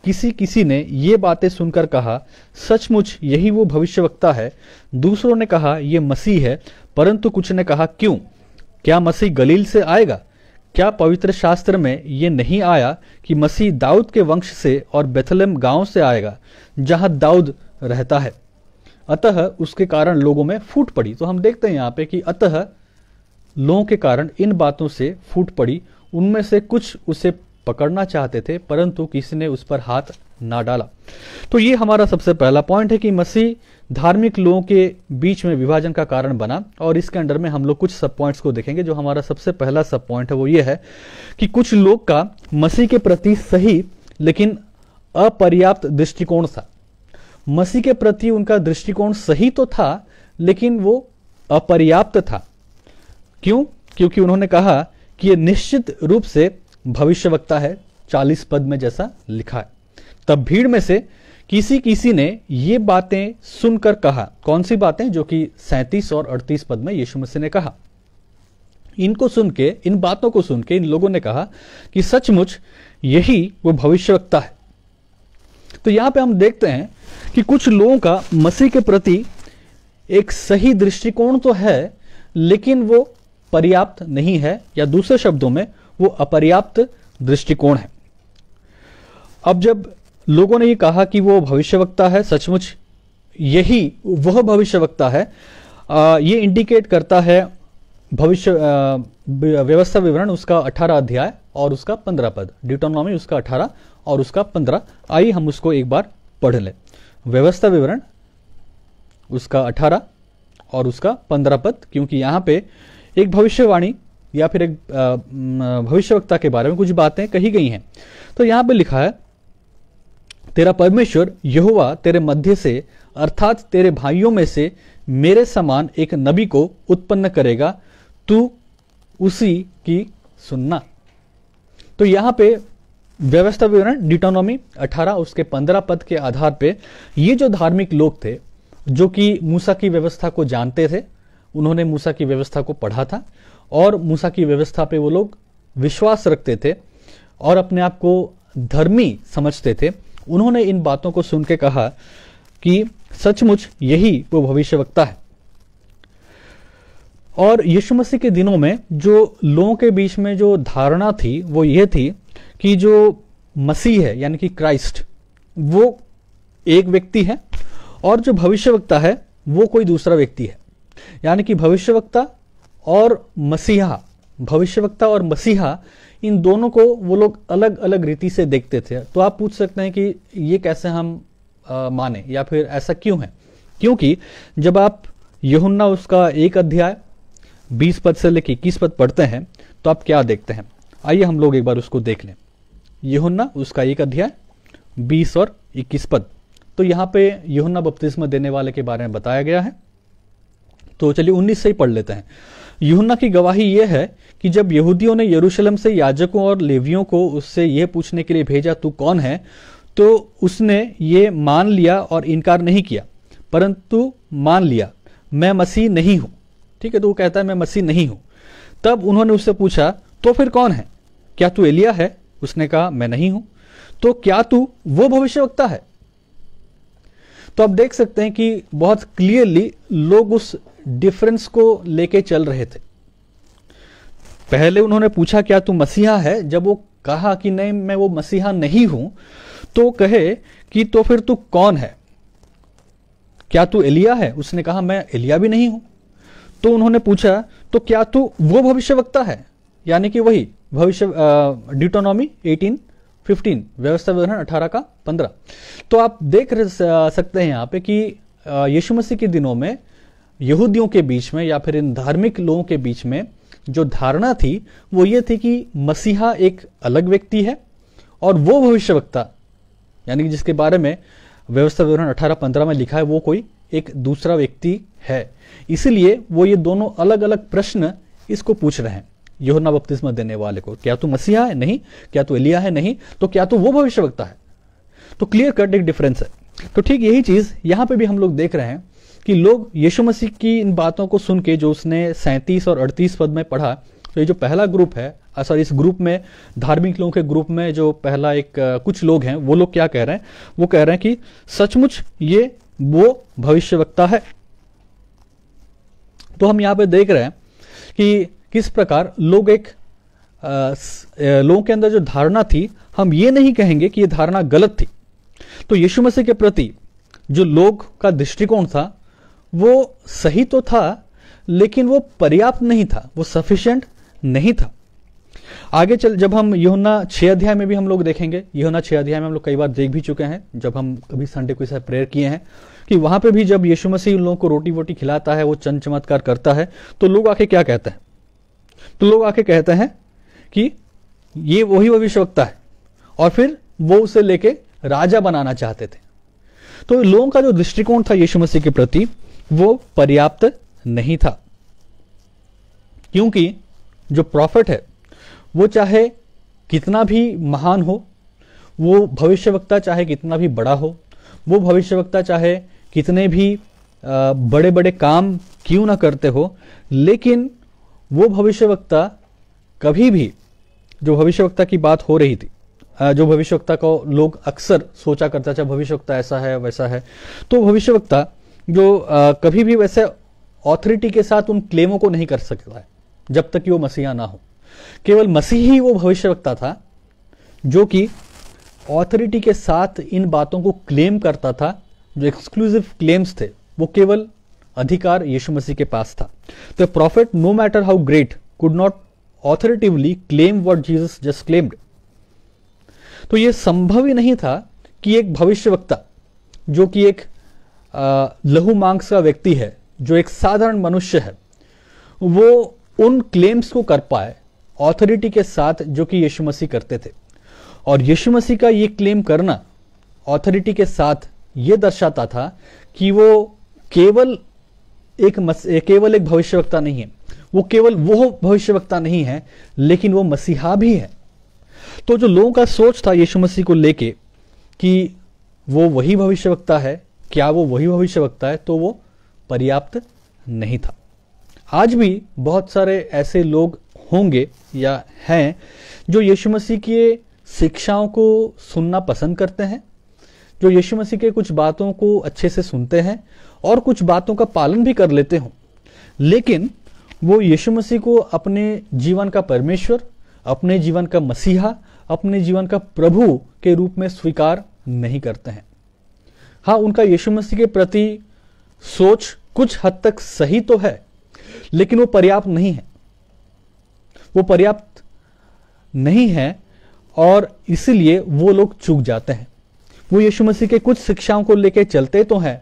[SPEAKER 1] किसी ने ये बातें सुनकर कहा, सचमुच यही वो भविष्यवक्ता है। दूसरों ने कहा ये मसीह है, परंतु कुछ ने कहा क्यों? क्या मसीह गलील से आएगा? क्या पवित्र शास्त्र में ये नहीं आया कि मसीह दाऊद के वंश से और बेथलेम गांव से आएगा जहां दाऊद रहता है? अतः उसके कारण लोगों में फूट पड़ी। तो हम देखते हैं यहाँ पे कि अतः लोगों के कारण इन बातों से फूट पड़ी। उनमें से कुछ उसे पकड़ना चाहते थे परंतु किसी ने उस पर हाथ ना डाला। तो ये हमारा सबसे पहला पॉइंट है कि मसीह धार्मिक लोगों के बीच में विभाजन का कारण बना। और इसके अंडर में हम लोग कुछ सब पॉइंट्स को देखेंगे। जो हमारा सबसे पहला सब पॉइंट है वो ये है कि कुछ लोग का मसीह के प्रति सही लेकिन अपर्याप्त दृष्टिकोण था। मसीह के प्रति उनका दृष्टिकोण सही तो था लेकिन वो अपर्याप्त था। क्यों? क्योंकि उन्होंने कहा कि ये निश्चित रूप से भविष्यवक्ता है, 40 पद में जैसा लिखा है। तब भीड़ में से किसी ने ये बातें सुनकर कहा। कौन सी बातें? जो कि 37 और 38 पद में यीशु मसीह ने कहा। इनको सुन के, इन बातों को सुन के इन लोगों ने कहा कि सचमुच यही वो भविष्यवक्ता है। तो यहां पे हम देखते हैं कि कुछ लोगों का मसीह के प्रति एक सही दृष्टिकोण तो है लेकिन वो पर्याप्त नहीं है, या दूसरे शब्दों में वो अपर्याप्त दृष्टिकोण है। अब जब लोगों ने ये कहा कि वो भविष्यवक्ता है, सचमुच यही वह भविष्यवक्ता है, ये इंडिकेट करता है भविष्य व्यवस्था विवरण उसका 18 अध्याय और उसका 15 पद, ड्यूटोनॉमी उसका 18 और उसका 15। आइए हम उसको एक बार पढ़ लें। व्यवस्था विवरण उसका 18 और उसका 15 पद, क्योंकि यहाँ पे एक भविष्यवाणी या फिर एक भविष्यवक्ता के बारे में कुछ बातें कही गई हैं। तो यहाँ पे लिखा है, तेरा परमेश्वर यहोवा तेरे मध्य से अर्थात तेरे भाइयों में से मेरे समान एक नबी को उत्पन्न करेगा, तू उसी की सुनना। तो यहाँ पे व्यवस्था विवरण ड्यूटोनॉमी 18 उसके 15 पद के आधार पे ये जो धार्मिक लोग थे जो कि मूसा की व्यवस्था को जानते थे, उन्होंने मूसा की व्यवस्था को पढ़ा था और मूसा की व्यवस्था पे वो लोग विश्वास रखते थे और अपने आप को धर्मी समझते थे, उन्होंने इन बातों को सुन के कहा कि सचमुच यही वो भविष्यवक्ता है। और यीशु मसीह के दिनों में जो लोगों के बीच में जो धारणा थी वो ये थी कि जो मसीह है यानी कि क्राइस्ट वो एक व्यक्ति है और जो भविष्यवक्ता है वो कोई दूसरा व्यक्ति है। यानी कि भविष्यवक्ता और मसीहा, भविष्यवक्ता और मसीहा, इन दोनों को वो लोग अलग अलग रीति से देखते थे। तो आप पूछ सकते हैं कि ये कैसे हम माने या फिर ऐसा क्यों है? क्योंकि जब आप यूहन्ना उसका 1 अध्याय 20 पद से लेकर 21 पद पढ़ते हैं तो आप क्या देखते हैं? आइए हम लोग एक बार उसको देख लें। यूहन्ना उसका 1 अध्याय 20 और 21 पद। तो यहाँ पे यूहन्ना बपतिस्मा देने वाले के बारे में बताया गया है। तो चलिए 19 से ही पढ़ लेते हैं। यूहन्ना की गवाही यह है कि जब यहूदियों ने यरूशलेम से याजकों और लेवियों को उससे यह पूछने के लिए भेजा तू कौन है, तो उसने ये मान लिया और इनकार नहीं किया, परंतु मान लिया मैं मसीह नहीं हूं। ठीक है, तो वो कहता है मैं मसीह नहीं हूं। तब उन्होंने उससे पूछा तो फिर कौन है? क्या तू एलिया है? उसने कहा मैं नहीं हूं। तो क्या तू वो भविष्यवक्ता है? तो आप देख सकते हैं कि बहुत क्लियरली लोग उस डिफरेंस को लेके चल रहे थे। पहले उन्होंने पूछा क्या तू मसीहा है, जब वो कहा कि नहीं मैं वो मसीहा नहीं हूं तो कहे कि तो फिर तू कौन है? क्या तू एलिया है? उसने कहा मैं एलिया भी नहीं हूं। तो उन्होंने पूछा तो क्या तू वो भविष्यवक्ता है, यानी कि वही भविष्य ड्यूटोनॉमी 18:15 व्यवस्था विवरण 18 का 15। तो आप देख सकते हैं यहाँ पे कि यीशु मसीह के दिनों में यहूदियों के बीच में या फिर इन धार्मिक लोगों के बीच में जो धारणा थी वो ये थी कि मसीहा एक अलग व्यक्ति है और वो भविष्यवक्ता यानी कि जिसके बारे में व्यवस्था विवरण 18:15 में लिखा है वो कोई एक दूसरा व्यक्ति है। इसीलिए वो ये दोनों अलग अलग प्रश्न इसको पूछ रहे हैं यूहन्ना बपतिस्मा देने वाले को। क्या तू मसीहा है? नहीं। क्या तू एलिया है? नहीं। तो क्या तू वो भविष्यवक्ता है? तो क्लियर कट एक डिफरेंस है। तो ठीक यही चीज यहां पे भी हम लोग देख रहे हैं कि लोग यीशु मसीह की इन बातों को सुन के जो उसने 37 और 38 पद में पढ़ा, तो ये जो पहला ग्रुप है सॉरी इस ग्रुप में धार्मिक लोगों के ग्रुप में जो पहला एक कुछ लोग हैं वो लोग क्या कह रहे हैं? वो कह रहे हैं कि सचमुच ये वो भविष्यवक्ता है। तो हम यहां पे देख रहे हैं कि किस प्रकार लोग लोगों के अंदर जो धारणा थी, हम ये नहीं कहेंगे कि ये धारणा गलत थी। तो यीशु मसीह के प्रति जो लोग का दृष्टिकोण था वो सही तो था, लेकिन वो पर्याप्त नहीं था, वो सफिशिएंट नहीं था। आगे चल जब हम यूहन्ना 6 अध्याय में भी हम लोग देखेंगे, यूहन्ना 6 अध्याय में हम लोग कई बार देख भी चुके हैं जब हम कभी संडे को ऐसा प्रेयर किए हैं कि वहां पे भी जब यीशु मसीह उन लोगों को रोटी वोटी खिलाता है, वो चंद चमत्कार करता है, तो लोग आके क्या कहते हैं? तो लोग आके कहते हैं कि ये वही भविष्यवक्ता है और फिर वो उसे लेके राजा बनाना चाहते थे। तो लोगों का जो दृष्टिकोण था यीशु मसीह के प्रति वो पर्याप्त नहीं था, क्योंकि जो प्रॉफिट है वो चाहे कितना भी महान हो, वो भविष्यवक्ता चाहे कितना भी बड़ा हो, वो भविष्यवक्ता चाहे कितने भी बड़े बड़े काम क्यों ना करते हो, लेकिन वो भविष्यवक्ता कभी भी, जो भविष्यवक्ता की बात हो रही थी, जो भविष्यवक्ता को लोग अक्सर सोचा करता था भविष्यवक्ता ऐसा है वैसा है, तो भविष्यवक्ता जो कभी भी वैसे ऑथोरिटी के साथ उन क्लेमों को नहीं कर सकता है जब तक कि वो मसीहा ना हो। केवल मसीह ही वो भविष्यवक्ता था जो कि ऑथोरिटी के साथ इन बातों को क्लेम करता था। जो एक्सक्लूसिव क्लेम्स थे वो केवल अधिकार यीशु मसीह के पास था। तो profit no matter how great could not authoritatively claim what Jesus just claimed. तो ये संभव ही नहीं था कि एक भविष्यवक्ता जो कि एक लहू मांस का व्यक्ति है, जो एक साधारण मनुष्य है, वो उन क्लेम्स को कर पाए ऑथोरिटी के साथ जो कि यीशु मसीह करते थे। और यीशु मसीह का ये क्लेम करना ऑथोरिटी के साथ ये दर्शाता था कि वो केवल एक भविष्यवक्ता नहीं है, वो केवल वो भविष्यवक्ता नहीं है, लेकिन वो मसीहा भी है। तो जो लोगों का सोच था यीशु मसीह को लेके कि वो वही भविष्यवक्ता है, क्या वो वही भविष्यवक्ता है, तो वो पर्याप्त नहीं था। आज भी बहुत सारे ऐसे लोग होंगे या हैं जो यीशु मसीह की शिक्षाओं को सुनना पसंद करते हैं, जो यीशु मसीह के कुछ बातों को अच्छे से सुनते हैं और कुछ बातों का पालन भी कर लेते हों, लेकिन वो यीशु मसीह को अपने जीवन का परमेश्वर, अपने जीवन का मसीहा, अपने जीवन का प्रभु के रूप में स्वीकार नहीं करते हैं। हाँ, उनका यीशु मसीह के प्रति सोच कुछ हद तक सही तो है, लेकिन वो पर्याप्त नहीं है, वो पर्याप्त नहीं है, और इसीलिए वो लोग चूक जाते हैं। वो यीशु मसीह के कुछ शिक्षाओं को लेकर चलते तो हैं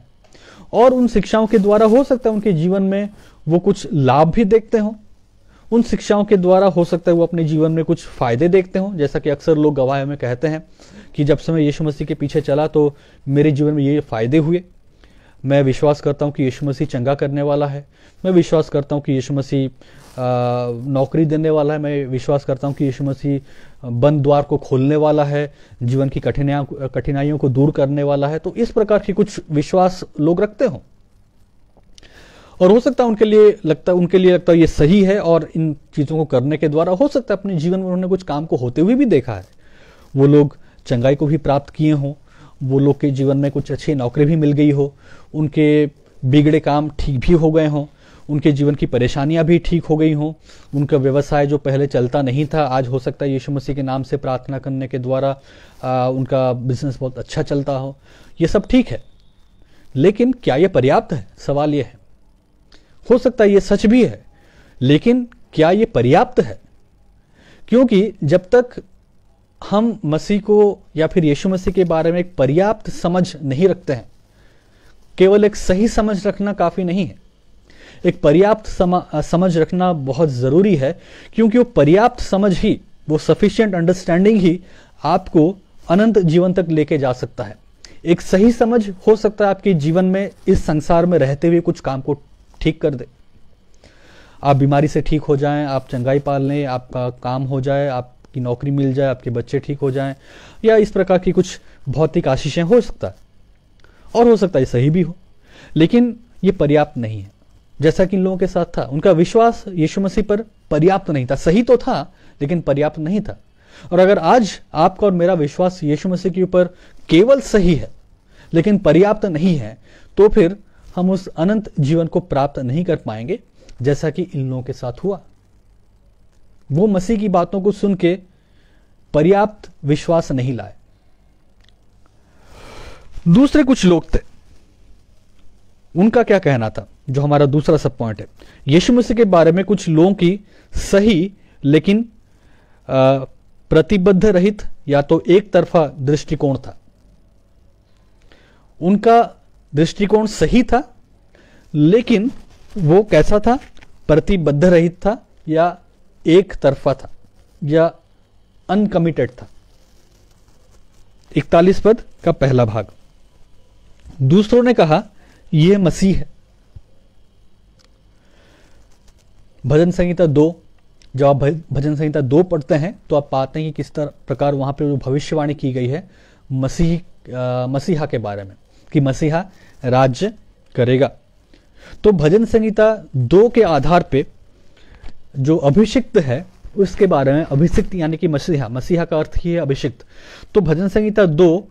[SPEAKER 1] और उन शिक्षाओं के द्वारा हो सकता है उनके जीवन में वो कुछ लाभ भी देखते हों, उन शिक्षाओं के द्वारा हो सकता है वो अपने जीवन में कुछ फायदे देखते हों। जैसा कि अक्सर लोग गवाह में कहते हैं कि जब से मैं यीशु मसीह के पीछे चला तो मेरे जीवन में ये फायदे हुए। मैं विश्वास करता हूँ कि यीशु मसीह चंगा करने वाला है, मैं विश्वास करता हूँ कि यीशु मसीह नौकरी देने वाला है, मैं विश्वास करता हूँ कि यीशु मसीह बंद द्वार को खोलने वाला है, जीवन की कठिनाइयों को दूर करने वाला है। तो इस प्रकार की कुछ विश्वास लोग रखते हों और हो सकता है उनके लिए लगता है ये सही है, और इन चीज़ों को करने के द्वारा हो सकता है अपने जीवन में उन्होंने कुछ काम को होते हुए भी देखा है। वो लोग चंगाई को भी प्राप्त किए हों, वो लोग के जीवन में कुछ अच्छी नौकरी भी मिल गई हो, उनके बिगड़े काम ठीक भी हो गए हों, उनके जीवन की परेशानियां भी ठीक हो गई हों, उनका व्यवसाय जो पहले चलता नहीं था आज हो सकता है यीशु मसीह के नाम से प्रार्थना करने के द्वारा उनका बिजनेस बहुत अच्छा चलता हो। ये सब ठीक है, लेकिन क्या ये पर्याप्त है? सवाल ये है। हो सकता है ये सच भी है, लेकिन क्या ये पर्याप्त है? क्योंकि जब तक हम मसीह को या फिर यीशु मसीह के बारे में एक पर्याप्त समझ नहीं रखते हैं, केवल एक सही समझ रखना काफी नहीं है, एक पर्याप्त समझ रखना बहुत जरूरी है, क्योंकि वो पर्याप्त समझ ही, वो सफिशिएंट अंडरस्टैंडिंग ही आपको अनंत जीवन तक लेके जा सकता है। एक सही समझ हो सकता है आपके जीवन में इस संसार में रहते हुए कुछ काम को ठीक कर दे, आप बीमारी से ठीक हो जाएं, आप चंगाई पाल लें, आपका काम हो जाए, आपकी नौकरी मिल जाए, आपके बच्चे ठीक हो जाएं, या इस प्रकार की कुछ भौतिक आशीषें हो सकता है, और हो सकता है सही भी हो, लेकिन ये पर्याप्त नहीं है। जैसा कि इन लोगों के साथ था, उनका विश्वास यीशु मसीह पर पर्याप्त नहीं था। सही तो था लेकिन पर्याप्त नहीं था। और अगर आज आपका और मेरा विश्वास यीशु मसीह के ऊपर केवल सही है लेकिन पर्याप्त नहीं है, तो फिर हम उस अनंत जीवन को प्राप्त नहीं कर पाएंगे, जैसा कि इन लोगों के साथ हुआ। वो मसीह की बातों को सुन के पर्याप्त विश्वास नहीं लाए। दूसरे कुछ लोग थे, उनका क्या कहना था, जो हमारा दूसरा सब पॉइंट है। यीशु मसीह के बारे में कुछ लोगों की सही लेकिन प्रतिबद्ध रहित या तो एक तरफा दृष्टिकोण था। उनका दृष्टिकोण सही था, लेकिन वो कैसा था? प्रतिबद्ध रहित था, या एक तरफा था, या अनकमिटेड था। 41 पद का पहला भाग। दूसरों ने कहा यह मसीह है। भजन संहिता 2, जब आप भजन संहिता 2 पढ़ते हैं तो आप पाते हैं कि किस तरह प्रकार वहां पे जो भविष्यवाणी की गई है मसीहा के बारे में, कि मसीहा राज्य करेगा। तो भजन संहिता 2 के आधार पे जो अभिषिक्त है उसके बारे में, अभिषिक्त यानी कि मसीहा का अर्थ ही है अभिषिक्त। तो भजन संहिता 2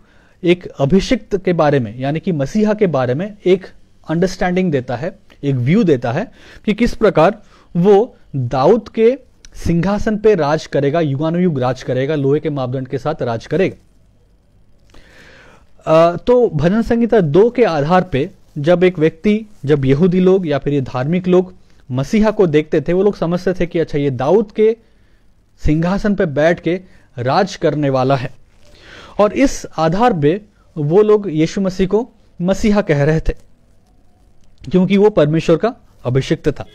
[SPEAKER 1] एक अभिषिक्त के बारे में यानी कि मसीहा के बारे में एक अंडरस्टैंडिंग देता है, एक व्यू देता है कि किस प्रकार वो दाऊद के सिंहासन पे राज करेगा, युगानुयुग राज करेगा, लोहे के मापदंड के साथ राज करेगा। तो भजन संहिता 2 के आधार पे जब एक व्यक्ति, जब यहूदी लोग या फिर ये धार्मिक लोग मसीहा को देखते थे, वो लोग समझते थे कि अच्छा ये दाऊद के सिंहासन पर बैठ के राज करने वाला है। और इस आधार पे वो लोग यीशु मसीह को मसीहा कह रहे थे, क्योंकि वो परमेश्वर का अभिषिक्त था।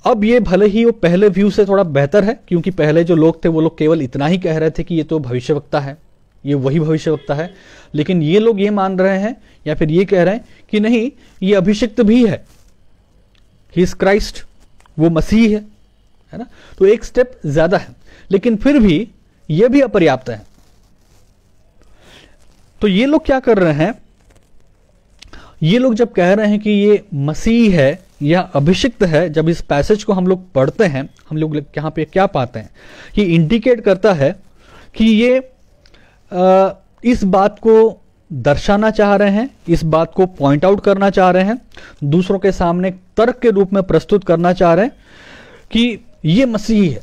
[SPEAKER 1] अब ये भले ही वो पहले व्यू से थोड़ा बेहतर है, क्योंकि पहले जो लोग थे वो लोग केवल इतना ही कह रहे थे कि ये तो भविष्यवक्ता है, ये वही भविष्यवक्ता है। लेकिन ये लोग ये मान रहे हैं या फिर ये कह रहे हैं कि नहीं, ये अभिषिक्त भी है, ही इज क्राइस्ट, वो मसीह है ना। तो एक स्टेप ज्यादा है, लेकिन फिर भी ये भी अपर्याप्त है। तो ये लोग क्या कर रहे हैं, ये लोग जब कह रहे हैं कि ये मसीह है या अभिषिक्त है, जब इस पैसेज को हम लोग पढ़ते हैं, हम लोग यहां पे क्या पाते हैं, ये इंडिकेट करता है कि ये इस बात को दर्शाना चाह रहे हैं, इस बात को पॉइंट आउट करना चाह रहे हैं, दूसरों के सामने तर्क के रूप में प्रस्तुत करना चाह रहे हैं कि ये मसीह है।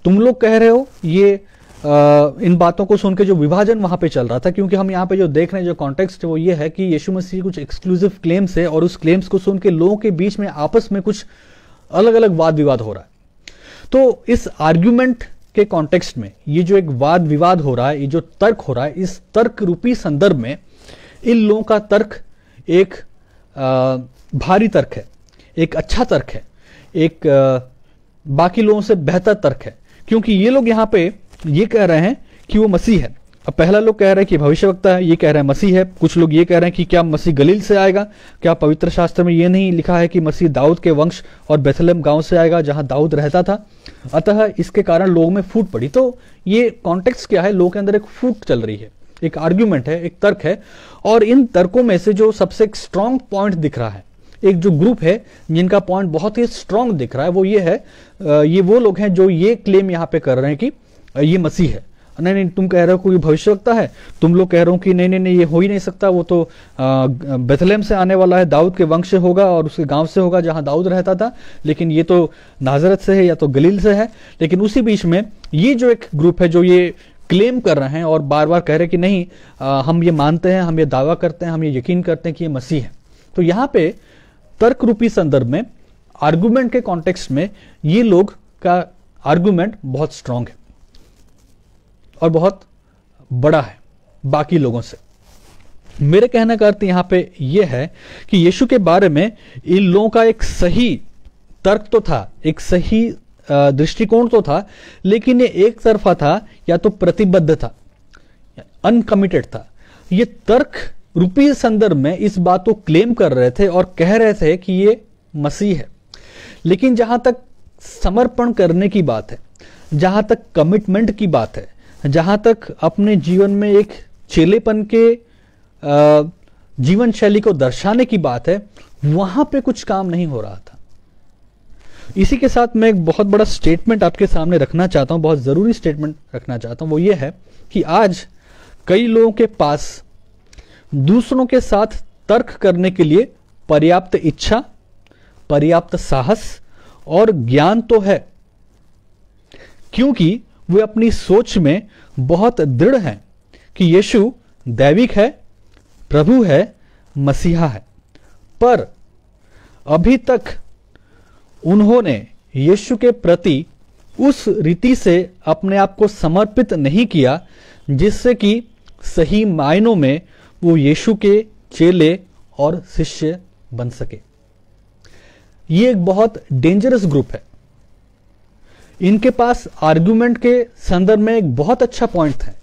[SPEAKER 1] तुम लोग कह रहे हो ये इन बातों को सुन के जो विभाजन वहां पे चल रहा था, क्योंकि हम यहाँ पे जो देख रहे हैं, जो कॉन्टेक्स्ट है वो ये है कि यीशु मसीह कुछ एक्सक्लूसिव क्लेम्स है और उस क्लेम्स को सुन के लोगों के बीच में आपस में कुछ अलग अलग वाद विवाद हो रहा है। तो इस आर्ग्यूमेंट के कॉन्टेक्स्ट में ये जो एक वाद विवाद हो रहा है, ये जो तर्क हो रहा है, इस तर्क रूपी संदर्भ में इन लोगों का तर्क एक भारी तर्क है, एक अच्छा तर्क है, एक बाकी लोगों से बेहतर तर्क है, क्योंकि ये लोग यहाँ पे ये कह रहे हैं कि वो मसीह है। अब पहला लोग कह रहे हैं कि भविष्यवक्ता है, ये कह रहे हैं मसीह है। कुछ लोग ये कह रहे हैं कि क्या मसीह गलील से आएगा, क्या पवित्र शास्त्र में ये नहीं लिखा है कि मसीह दाऊद के वंश और बेथलेहम गांव से आएगा जहां दाऊद रहता था। अतः इसके कारण लोगों में फूट पड़ी। तो ये कॉन्टेक्स्ट क्या है, लोगों के अंदर एक फूट चल रही है, एक आर्ग्यूमेंट है, एक तर्क है। और इन तर्कों में से जो सबसे स्ट्रांग पॉइंट दिख रहा है, एक जो ग्रुप है जिनका पॉइंट बहुत ही स्ट्रांग दिख रहा है, वो ये है, ये वो लोग हैं जो ये क्लेम यहाँ पे कर रहे हैं कि ये मसीह है। नहीं नहीं, तुम कह रहे हो कोई भविष्यवक्ता है, तुम लोग कह रहे हो कि नहीं नहीं नहीं, ये हो ही नहीं सकता, वो तो बेथलेहम से आने वाला है, दाऊद के वंश से होगा और उसके गांव से होगा जहां दाऊद रहता था, लेकिन ये तो नाजरत से है या तो गलील से है। लेकिन उसी बीच में ये जो एक ग्रुप है जो ये क्लेम कर रहे हैं और बार बार कह रहे हैं कि नहीं, हम ये मानते हैं, हम ये दावा करते हैं, हम ये यकीन करते हैं कि ये मसीह है। तो यहां पे तर्क रूपी संदर्भ में, आर्गुमेंट के कॉन्टेक्स्ट में, ये लोग का आर्गुमेंट बहुत स्ट्रांग है और बहुत बड़ा है बाकी लोगों से। मेरे कहने का अर्थ यहां पे यह है कि यीशु के बारे में इन लोगों का एक सही तर्क तो था, एक सही दृष्टिकोण तो था, लेकिन ये एक तरफा था या तो प्रतिबद्ध था, अनकमिटेड था। ये तर्क रूपी संदर्भ में इस बात को क्लेम कर रहे थे और कह रहे थे कि ये मसीह है, लेकिन जहां तक समर्पण करने की बात है, जहां तक कमिटमेंट की बात है, जहां तक अपने जीवन में एक चेलेपन के जीवन शैली को दर्शाने की बात है, वहां पे कुछ काम नहीं हो रहा था। इसी के साथ मैं एक बहुत बड़ा स्टेटमेंट आपके सामने रखना चाहता हूं, बहुत जरूरी स्टेटमेंट रखना चाहता हूं। वो ये है कि आज कई लोगों के पास दूसरों के साथ तर्क करने के लिए पर्याप्त इच्छा, पर्याप्त साहस और ज्ञान तो है, क्योंकि वे अपनी सोच में बहुत दृढ़ हैं कि यीशु दैविक है, प्रभु है, मसीहा है। पर अभी तक उन्होंने यीशु के प्रति उस रीति से अपने आप को समर्पित नहीं किया जिससे कि सही मायनों में वो यीशु के चेले और शिष्य बन सके। ये एक बहुत डेंजरस ग्रुप है। इनके पास आर्गुमेंट के संदर्भ में एक बहुत अच्छा पॉइंट है।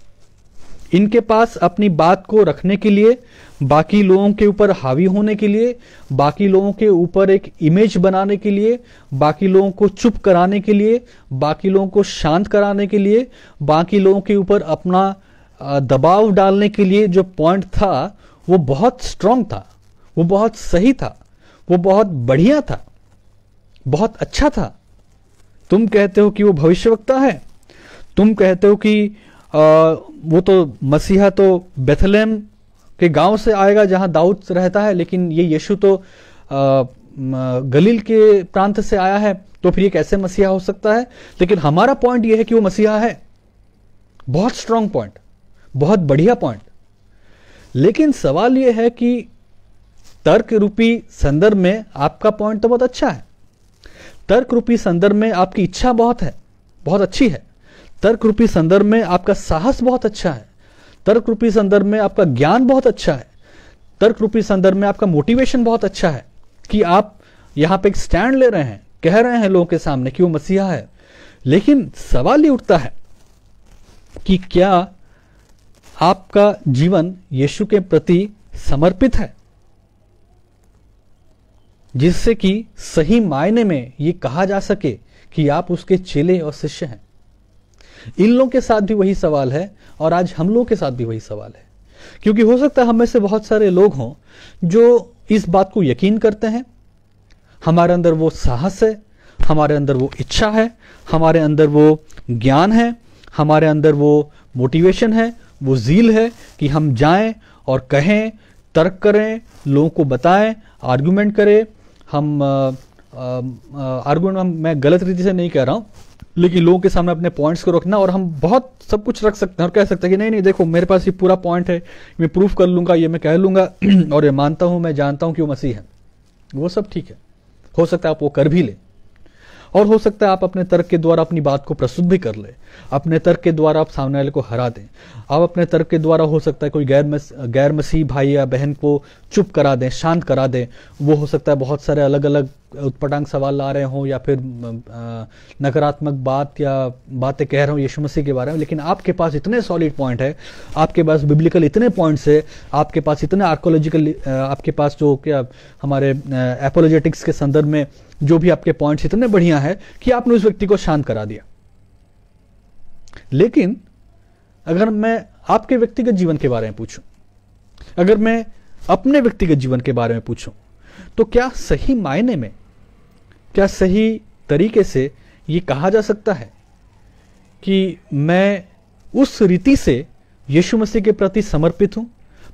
[SPEAKER 1] इनके पास अपनी बात को रखने के लिए, बाकी लोगों के ऊपर हावी होने के लिए, बाकी लोगों के ऊपर एक इमेज बनाने के लिए, बाकी लोगों को चुप कराने के लिए, बाकी लोगों को शांत कराने के लिए, बाकी लोगों के ऊपर अपना दबाव डालने के लिए जो पॉइंट था, वो बहुत स्ट्रांग था, वो बहुत सही था, वो बहुत बढ़िया था, बहुत अच्छा था। तुम कहते हो कि वो भविष्यवक्ता है, तुम कहते हो कि वो तो मसीहा तो बेथलेहम के गांव से आएगा जहां दाऊद रहता है, लेकिन ये यीशु तो गलील के प्रांत से आया है, तो फिर ये कैसे मसीहा हो सकता है? लेकिन हमारा पॉइंट ये है कि वो मसीहा है। बहुत स्ट्रांग पॉइंट, बहुत बढ़िया पॉइंट। लेकिन सवाल ये है कि तर्क रूपी संदर्भ में आपका पॉइंट तो बहुत अच्छा है, तर्क रूपी संदर्भ में आपकी इच्छा बहुत है, बहुत अच्छी है, तर्क रूपी संदर्भ में आपका साहस बहुत अच्छा है, तर्क रूपी संदर्भ में आपका ज्ञान बहुत अच्छा है, तर्क रूपी संदर्भ में आपका मोटिवेशन बहुत अच्छा है कि आप यहां पे एक स्टैंड ले रहे हैं, कह रहे हैं लोगों के सामने कि वो मसीहा है। लेकिन सवाल ये उठता है कि क्या आपका जीवन यीशु के प्रति समर्पित है, जिससे कि सही मायने में ये कहा जा सके कि आप उसके चेले और शिष्य हैं। इन लोगों के साथ भी वही सवाल है और आज हम लोगों के साथ भी वही सवाल है, क्योंकि हो सकता है हम में से बहुत सारे लोग हों जो इस बात को यकीन करते हैं, हमारे अंदर वो साहस है, हमारे अंदर वो इच्छा है, हमारे अंदर वो ज्ञान है, हमारे अंदर वो मोटिवेशन है, वो ज़ील है कि हम जाएं और कहें, तर्क करें, लोगों को बताएं, आर्गुमेंट करें। हम आर्गुमेंट मैं गलत रीति से नहीं कह रहा हूं, लेकिन लोगों के सामने अपने पॉइंट्स को रखना, और हम बहुत सब कुछ रख सकते हैं और कह सकते हैं कि नहीं नहीं देखो मेरे पास ये पूरा पॉइंट है, मैं प्रूफ कर लूंगा, ये मैं कह लूंगा और ये मानता हूं, मैं जानता हूं कि वो मसीह है। वो सब ठीक है, हो सकता है आप वो कर भी ले, और हो सकता है आप अपने तर्क के द्वारा अपनी बात को प्रस्तुत भी कर ले, अपने तर्क के द्वारा आप सामने वाले को हरा दें, आप अपने तर्क के द्वारा हो सकता है कोई गैर मसीह भाई या बहन को चुप करा दें, शांत करा दें। वो हो सकता है बहुत सारे अलग अलग उत्पटांग सवाल ला रहे हों या फिर नकारात्मक बात या बातें कह रहे हो यीशु मसीह के बारे में, लेकिन आपके पास इतने सॉलिड पॉइंट है, आपके पास बिब्लिकल इतने पॉइंट्स है, आपके पास इतने आर्कोलॉजिकल, आपके पास जो क्या हमारे एपोलोजेटिक्स के संदर्भ में जो भी आपके पॉइंट्स इतने बढ़िया है कि आपने उस व्यक्ति को शांत करा दिया। लेकिन अगर मैं आपके व्यक्तिगत जीवन के बारे में पूछूं, अगर मैं अपने व्यक्तिगत जीवन के बारे में पूछूं, तो क्या सही मायने में, क्या सही तरीके से ये कहा जा सकता है कि मैं उस रीति से यीशु मसीह के प्रति समर्पित हूं,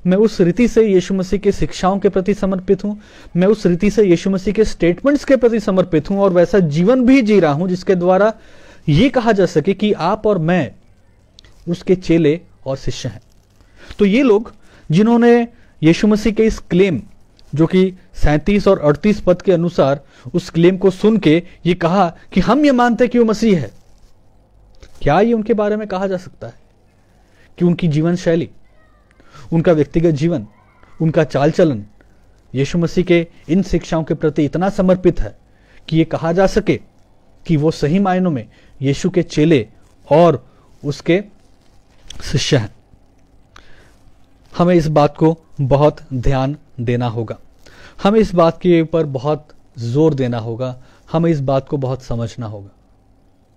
[SPEAKER 1] मैं उस रीति से यीशु मसीह के शिक्षाओं के प्रति समर्पित हूं, मैं उस रीति से यीशु मसीह के स्टेटमेंट्स के प्रति समर्पित हूं और वैसा जीवन भी जी रहा हूं जिसके द्वारा ये कहा जा सके कि आप और मैं उसके चेले और शिष्य हैं। तो ये लोग जिन्होंने यीशु मसीह के इस क्लेम, जो कि 37 और 38 पद के अनुसार उस क्लेम को सुन के ये कहा कि हम ये मानते कि वो मसीह है, क्या ये उनके बारे में कहा जा सकता है कि उनकी जीवन शैली, उनका व्यक्तिगत जीवन, उनका चाल चलन यीशु मसीह के इन शिक्षाओं के प्रति इतना समर्पित है कि ये कहा जा सके कि वो सही मायनों में यीशु के चेले और उसके शिष्य हैं? हमें इस बात को बहुत ध्यान देना होगा, हमें इस बात के ऊपर बहुत जोर देना होगा, हमें इस बात को बहुत समझना होगा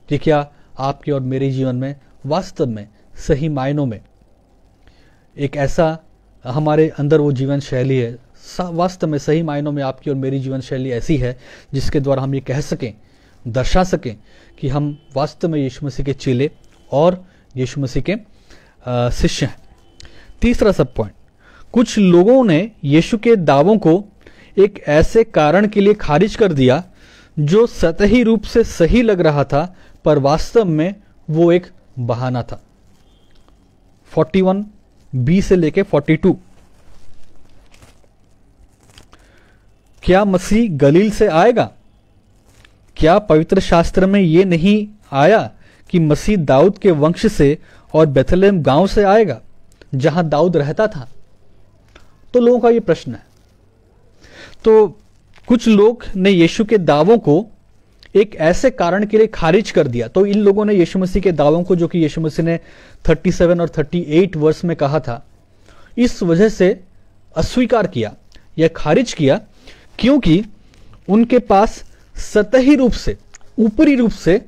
[SPEAKER 1] कि क्या आपके और मेरे जीवन में वास्तव में सही मायनों में एक ऐसा हमारे अंदर वो जीवन शैली है, वास्तव में सही मायनों में आपकी और मेरी जीवन शैली ऐसी है जिसके द्वारा हम ये कह सकें, दर्शा सकें कि हम वास्तव में यीशु मसीह के चेले और यीशु मसीह के शिष्य हैं। तीसरा सब पॉइंट, कुछ लोगों ने यीशु के दावों को एक ऐसे कारण के लिए खारिज कर दिया जो सतही रूप से सही लग रहा था पर वास्तव में वो एक बहाना था। 41b से लेके 42, क्या मसीह गलील से आएगा? क्या पवित्र शास्त्र में ये नहीं आया कि मसीह दाऊद के वंश से और बेथलेहम गांव से आएगा जहां दाऊद रहता था? तो लोगों का ये प्रश्न है। तो कुछ लोग ने यीशु के दावों को एक ऐसे कारण के लिए खारिज कर दिया। तो इन लोगों ने यीशु मसीह के दावों को, जो कि यीशु मसीह ने 37 और 38 वर्ष में कहा था, इस वजह से अस्वीकार किया या खारिज किया क्योंकि उनके पास सतही रूप से, ऊपरी रूप से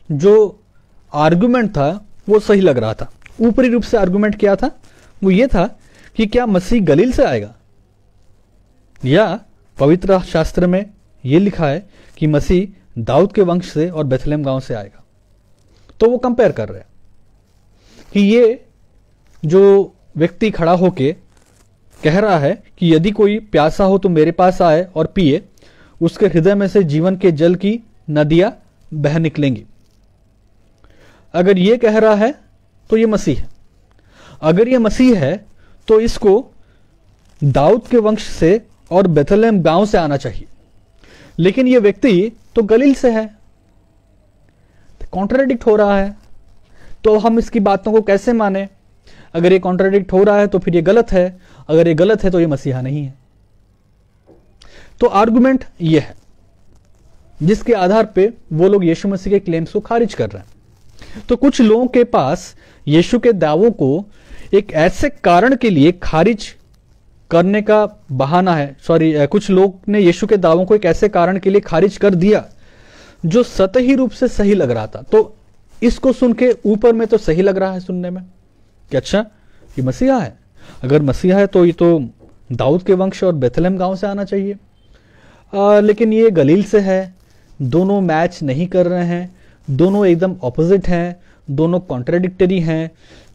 [SPEAKER 1] जो आर्गुमेंट था वो सही लग रहा था। ऊपरी रूप से आर्गुमेंट क्या था? वो ये था कि क्या मसीह गलील से आएगा, या पवित्र शास्त्र में ये लिखा है कि मसीह दाऊद के वंश से और बेथलेहम गांव से आएगा। तो वो कंपेयर कर रहे हैं कि ये जो व्यक्ति खड़ा होके कह रहा है कि यदि कोई प्यासा हो तो मेरे पास आए और पिए, उसके हृदय में से जीवन के जल की नदियां बह निकलेंगी। अगर ये कह रहा है तो ये मसीह है। अगर ये मसीह है तो इसको दाऊद के वंश से और बेथलेहम गांव से आना चाहिए, लेकिन ये व्यक्ति तो गलील से है। कॉन्ट्राडिक्ट हो रहा है, तो हम इसकी बातों को कैसे माने? अगर ये कॉन्ट्राडिक्ट हो रहा है तो फिर ये गलत है, अगर ये गलत है तो ये मसीहा नहीं है। तो आर्गुमेंट ये है जिसके आधार पे वो लोग यीशु मसीह के क्लेम्स को खारिज कर रहे हैं। तो कुछ लोगों के पास यीशु के दावों को एक ऐसे कारण के लिए खारिज करने का बहाना है, कुछ लोग ने यीशु के दावों को एक ऐसे कारण के लिए खारिज कर दिया जो सतही रूप से सही लग रहा था। तो इसको सुन के ऊपर में तो सही लग रहा है सुनने में कि अच्छा ये मसीहा है, अगर मसीहा है तो ये तो दाऊद के वंश और बेथलेहम गांव से आना चाहिए, लेकिन ये गलील से है। दोनों मैच नहीं कर रहे हैं, दोनों एकदम ऑपोजिट हैं, दोनों कॉन्ट्राडिक्टरी हैं।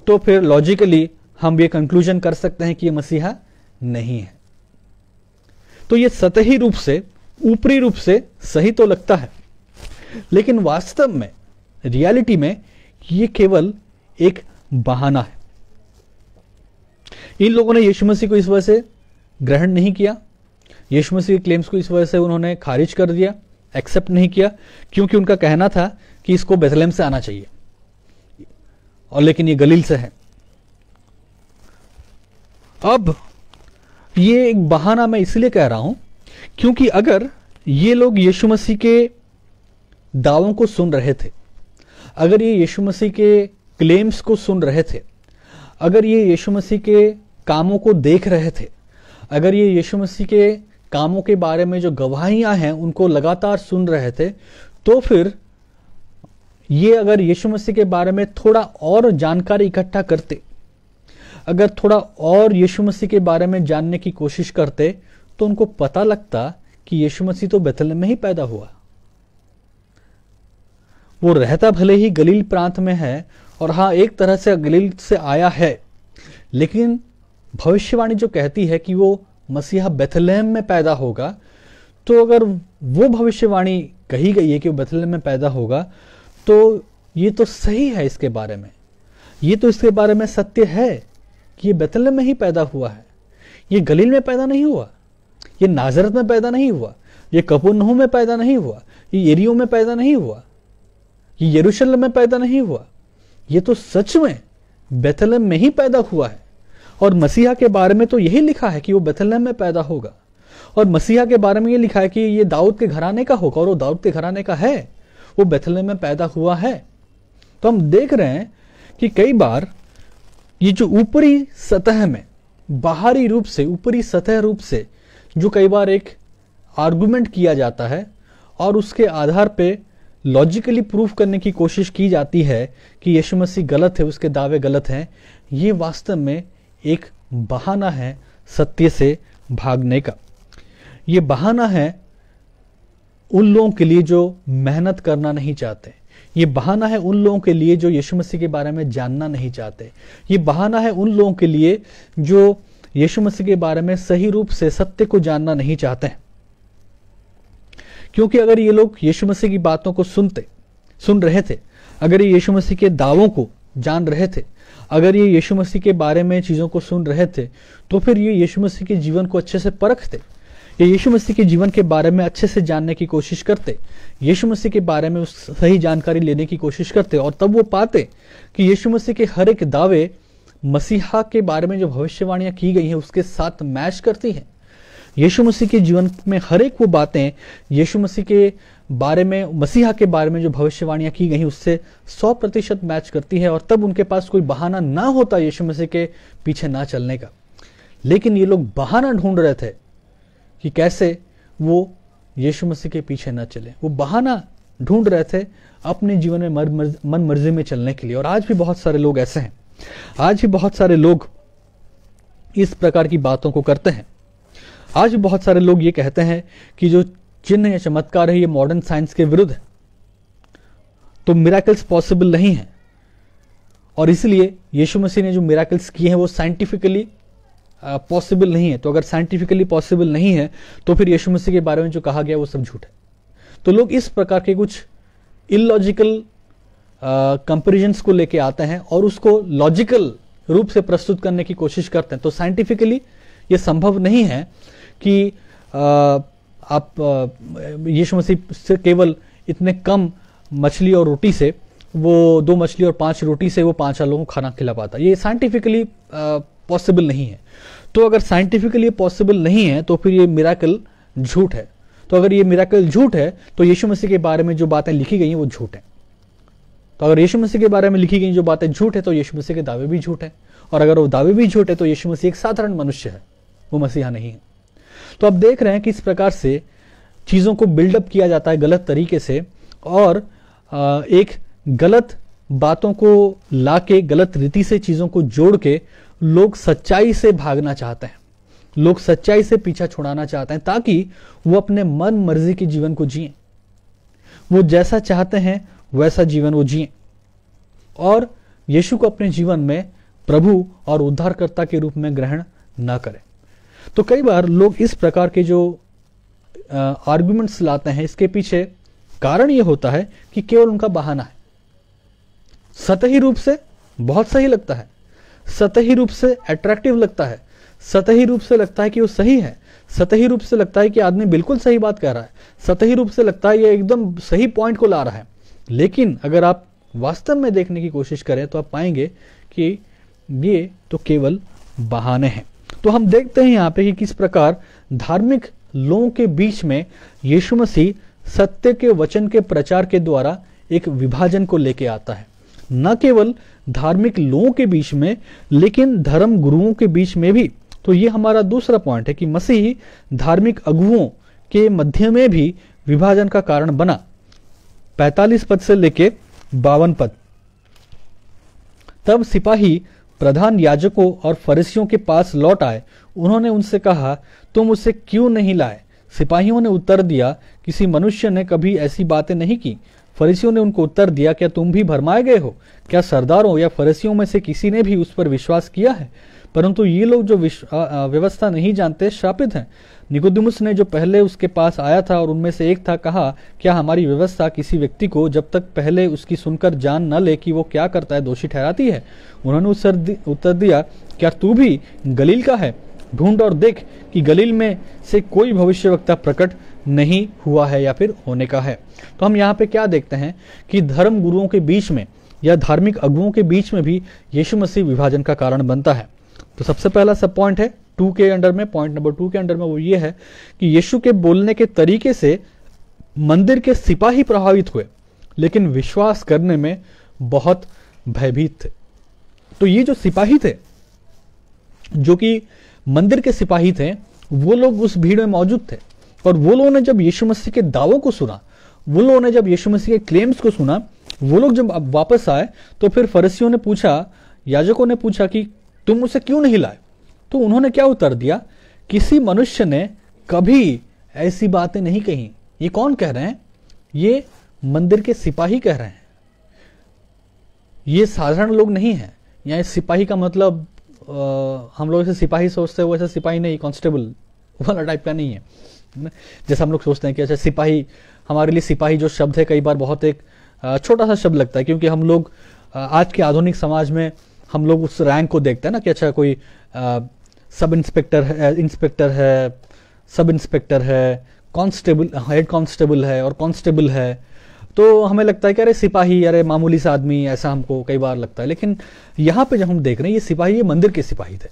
[SPEAKER 1] तो फिर लॉजिकली हम ये कंक्लूजन कर सकते हैं कि ये मसीहा नहीं है। तो ये सतही रूप से, ऊपरी रूप से सही तो लगता है, लेकिन वास्तव में, रियलिटी में ये केवल एक बहाना है। इन लोगों ने यीशु मसीह को इस वजह से ग्रहण नहीं किया, यीशु मसीह के क्लेम्स को इस वजह से उन्होंने खारिज कर दिया, एक्सेप्ट नहीं किया, क्योंकि उनका कहना था कि इसको बेथलेहम से आना चाहिए और लेकिन ये गलील से है। अब ये एक बहाना मैं इसलिए कह रहा हूं क्योंकि अगर ये लोग यीशु मसीह के दावों को सुन रहे थे, अगर ये यीशु मसीह के क्लेम्स को सुन रहे थे, अगर ये यीशु मसीह के कामों को देख रहे थे, अगर ये यीशु मसीह के कामों के बारे में जो गवाहियां हैं उनको लगातार सुन रहे थे, तो फिर ये अगर यीशु मसीह के बारे में थोड़ा और जानकारी इकट्ठा करते, अगर थोड़ा और यीशु मसीह के बारे में जानने की कोशिश करते, तो उनको पता लगता कि यीशु मसीह तो बेथलेहम में ही पैदा हुआ। वो रहता भले ही गलील प्रांत में है, और हाँ एक तरह से गलील से आया है, लेकिन भविष्यवाणी जो कहती है कि वो मसीहा बेथलेहम में पैदा होगा, तो अगर वो भविष्यवाणी कही गई है कि वो बेथलेहम में पैदा होगा, तो ये तो सही है इसके बारे में, ये तो इसके बारे में सत्य है कि ये बेथलेहम में ही पैदा हुआ है। ये गलील में पैदा नहीं हुआ, ये नाजरत में पैदा नहीं हुआ, ये कफरनहूम में पैदा नहीं हुआ, ये यरीहो में पैदा नहीं हुआ, ये यरूशलेम में पैदा नहीं हुआ, ये तो सच में बेथलेहम में ही पैदा हुआ है। और मसीहा के बारे में तो यही लिखा है कि वो बेथलेहम में पैदा होगा, और मसीहा के बारे में ये लिखा है कि ये दाऊद के घराने का होगा, और वो दाऊद के घराने का है, वो बेथलेहम में पैदा हुआ है। तो हम देख रहे हैं कि कई बार ये जो ऊपरी सतह में, बाहरी रूप से, ऊपरी सतह रूप से जो कई बार एक आर्गुमेंट किया जाता है और उसके आधार पे लॉजिकली प्रूफ करने की कोशिश की जाती है कि यीशु मसीह गलत है, उसके दावे गलत हैं, ये वास्तव में एक बहाना है सत्य से भागने का। ये बहाना है उन लोगों के लिए जो मेहनत करना नहीं चाहते, ये बहाना है उन लोगों के लिए जो यीशु मसीह के बारे में जानना नहीं चाहते, ये बहाना है उन लोगों के लिए जो यीशु मसीह के बारे में सही रूप से सत्य को जानना नहीं चाहते हैं। क्योंकि अगर ये लोग यीशु मसीह की बातों को सुन रहे थे, अगर ये यीशु मसीह के दावों को जान रहे थे, अगर ये यीशु मसीह के बारे में चीज़ों को सुन रहे थे, तो फिर ये यीशु मसीह के जीवन को अच्छे से परखते, ये यीशु मसीह के जीवन के बारे में अच्छे से जानने की कोशिश करते, यीशु मसीह के बारे में उस सही जानकारी लेने की कोशिश करते, और तब वो पाते कि यीशु मसीह के हर एक दावे मसीहा के बारे में जो भविष्यवाणियां की गई हैं उसके साथ मैच करती हैं। यीशु मसीह के जीवन में हर एक वो बातें यीशु मसीह के बारे में, मसीहा के बारे में जो भविष्यवाणियां की गई उससे 100% मैच करती है, और तब उनके पास कोई बहाना ना होता यीशु मसीह के पीछे ना चलने का। लेकिन ये लोग बहाना ढूंढ रहे थे कि कैसे वो यीशु मसीह के पीछे ना चले, वो बहाना ढूंढ रहे थे अपने जीवन में मन मर्जी में चलने के लिए। और आज भी बहुत सारे लोग ऐसे हैं, आज भी बहुत सारे लोग इस प्रकार की बातों को करते हैं। आज भी बहुत सारे लोग ये कहते हैं कि जो चिन्ह या चमत्कार है ये मॉडर्न साइंस के विरुद्ध है, तो मिराकल्स पॉसिबल नहीं है, और इसलिए यीशु मसीह ने जो मिराकल्स किए हैं वो साइंटिफिकली पॉसिबल नहीं है। तो अगर साइंटिफिकली पॉसिबल नहीं है तो फिर यीशु मसीह के बारे में जो कहा गया वो सब झूठ है। तो लोग इस प्रकार के कुछ इलॉजिकल कंपैरिजंस को लेके आते हैं और उसको लॉजिकल रूप से प्रस्तुत करने की कोशिश करते हैं। तो साइंटिफिकली ये संभव नहीं है कि आप यीशु मसीह से केवल इतने कम मछली और रोटी से, वो 2 मछली और 5 रोटी से वो 5 लोगों को खाना खिला पाता। ये साइंटिफिकली पॉसिबल नहीं है। तो अगर साइंटिफिकली पॉसिबल नहीं है तो फिर ये मिराकल झूठ है। तो अगर ये मिराकल झूठ है तो यीशु मसीह के बारे में जो बातें लिखी गई हैं वो झूठ है। तो अगर यीशु मसीह के बारे में लिखी गई जो बातें झूठ है तो यीशु मसीह के दावे भी झूठ है। और अगर वो दावे भी झूठ है तो यीशु मसीह एक साधारण मनुष्य है, वो मसीहा नहीं है। तो आप देख रहे हैं कि इस प्रकार से चीज़ों को बिल्डअप किया जाता है गलत तरीके से, और एक गलत बातों को लाके गलत रीति से चीज़ों को जोड़ के लोग सच्चाई से भागना चाहते हैं, लोग सच्चाई से पीछा छुड़ाना चाहते हैं ताकि वो अपने मन मर्जी के जीवन को जिए, वो जैसा चाहते हैं वैसा जीवन वो जिए और यीशु को अपने जीवन में प्रभु और उद्धारकर्ता के रूप में ग्रहण ना करें। तो कई बार लोग इस प्रकार के जो आर्गुमेंट्स लाते हैं, इसके पीछे कारण ये होता है कि केवल उनका बहाना है। सतही रूप से बहुत सही लगता है, सतही रूप से अट्रैक्टिव लगता है, सतही रूप से लगता है कि वो सही है, सतही रूप से लगता है कि आदमी बिल्कुल सही बात कह रहा है, सतही रूप से लगता है ये एकदम सही पॉइंट को ला रहा है। लेकिन अगर आप वास्तव में देखने की कोशिश करें तो आप पाएंगे कि ये तो केवल बहाने हैं। तो हम देखते हैं यहाँ पे कि किस प्रकार धार्मिक लोगों के बीच में यीशु मसीह सत्य के वचन के प्रचार के द्वारा एक विभाजन को लेके आता है। न केवल धार्मिक लोगों के बीच में लेकिन धर्म गुरुओं के बीच में भी। तो ये हमारा दूसरा पॉइंट है कि मसीह धार्मिक अगुओं के मध्य में भी विभाजन का कारण बना। 45 पद से लेके 52 पद। तब सिपाही प्रधान याजकों और फरीसियों के पास लौट आए। उन्होंने उनसे कहा, तुम उसे क्यों नहीं लाए? सिपाहियों ने उत्तर दिया, किसी मनुष्य ने कभी ऐसी बातें नहीं की। फरीसियों ने उनको उत्तर दिया, क्या तुम भी भरमाए गए हो? क्या सरदारों या फरीसियों में से किसी ने भी उस पर विश्वास किया है? परंतु ये लोग जो व्यवस्था नहीं जानते श्रापित हैं। निकोदेमुस ने जो पहले उसके पास आया था और उनमें से एक था, कहा, क्या हमारी व्यवस्था किसी व्यक्ति को जब तक पहले उसकी सुनकर जान न ले कि वो क्या करता है दोषी ठहराती है? उन्होंने उत्तर दिया, क्या तू भी गलील का है? ढूंढ और देख कि गलील में से कोई भविष्यवक्ता प्रकट नहीं हुआ है या फिर होने का है। तो हम यहाँ पे क्या देखते हैं कि धर्म गुरुओं के बीच में या धार्मिक अगुओं के बीच में भी यीशु मसीह विभाजन का कारण बनता है। तो सबसे पहला सब पॉइंट है 2 के अंडर में, पॉइंट नंबर 2 के अंडर में वो ये है कि यीशु के बोलने के तरीके से मंदिर के सिपाही प्रभावित हुए लेकिन विश्वास करने में बहुत भयभीत थे। तो ये जो सिपाही थे, जो कि मंदिर के सिपाही थे, वो लोग उस भीड़ में मौजूद थे और वो लोगों ने जब यीशु मसीह के दावों को सुना, वो लोगों ने जब यीशु मसीह के क्लेम्स को सुना, वो लोग जब वापस आए तो फिर फरीसियों ने पूछा, याजकों ने पूछा कि तुम उसे क्यों नहीं लाए? तो उन्होंने क्या उत्तर दिया? किसी मनुष्य ने कभी ऐसी बातें नहीं कही। ये कौन कह रहे हैं? ये मंदिर के सिपाही कह रहे हैं। ये साधारण लोग नहीं है। यहाँ इस सिपाही का मतलब हम लोग ऐसे सिपाही सोचते हैं, वो ऐसा सिपाही नहीं, कांस्टेबल वाला टाइप का नहीं है। जैसे हम लोग सोचते हैं कि अच्छा सिपाही, हमारे लिए सिपाही जो शब्द है कई बार बहुत एक छोटा सा शब्द लगता है, क्योंकि हम लोग आज के आधुनिक समाज में हम लोग उस रैंक को देखते हैं ना कि अच्छा कोई सब इंस्पेक्टर है, इंस्पेक्टर है, सब इंस्पेक्टर है, कांस्टेबल, हेड कांस्टेबल है और कांस्टेबल है। तो हमें लगता है कि अरे सिपाही, अरे मामूली सा आदमी, ऐसा हमको कई बार लगता है। लेकिन यहाँ पे जब हम देख रहे हैं ये सिपाही, ये मंदिर के सिपाही थे।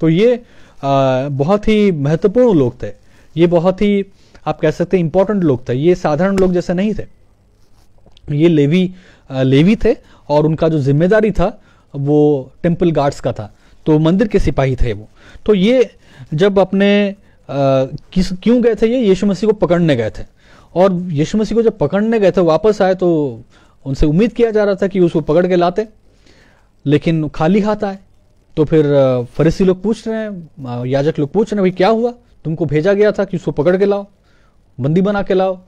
[SPEAKER 1] तो ये बहुत ही महत्वपूर्ण लोग थे, ये बहुत ही आप कह सकते हैं इंपॉर्टेंट लोग थे। ये साधारण लोग जैसे नहीं थे, ये लेवी थे और उनका जो जिम्मेदारी था वो टेम्पल गार्ड्स का था। तो मंदिर के सिपाही थे वो। तो ये जब अपने क्यों गए थे? ये यीशु मसीह को पकड़ने गए थे और यीशु मसीह को जब पकड़ने गए थे वापस आए तो उनसे उम्मीद किया जा रहा था कि उसको पकड़ के लाते, लेकिन खाली हाथ आए। तो फिर फरीसी लोग पूछ रहे हैं, याजक लोग पूछ रहे हैं, भाई क्या हुआ? तुमको भेजा गया था कि उसको पकड़ के लाओ, बंदी बना के लाओ,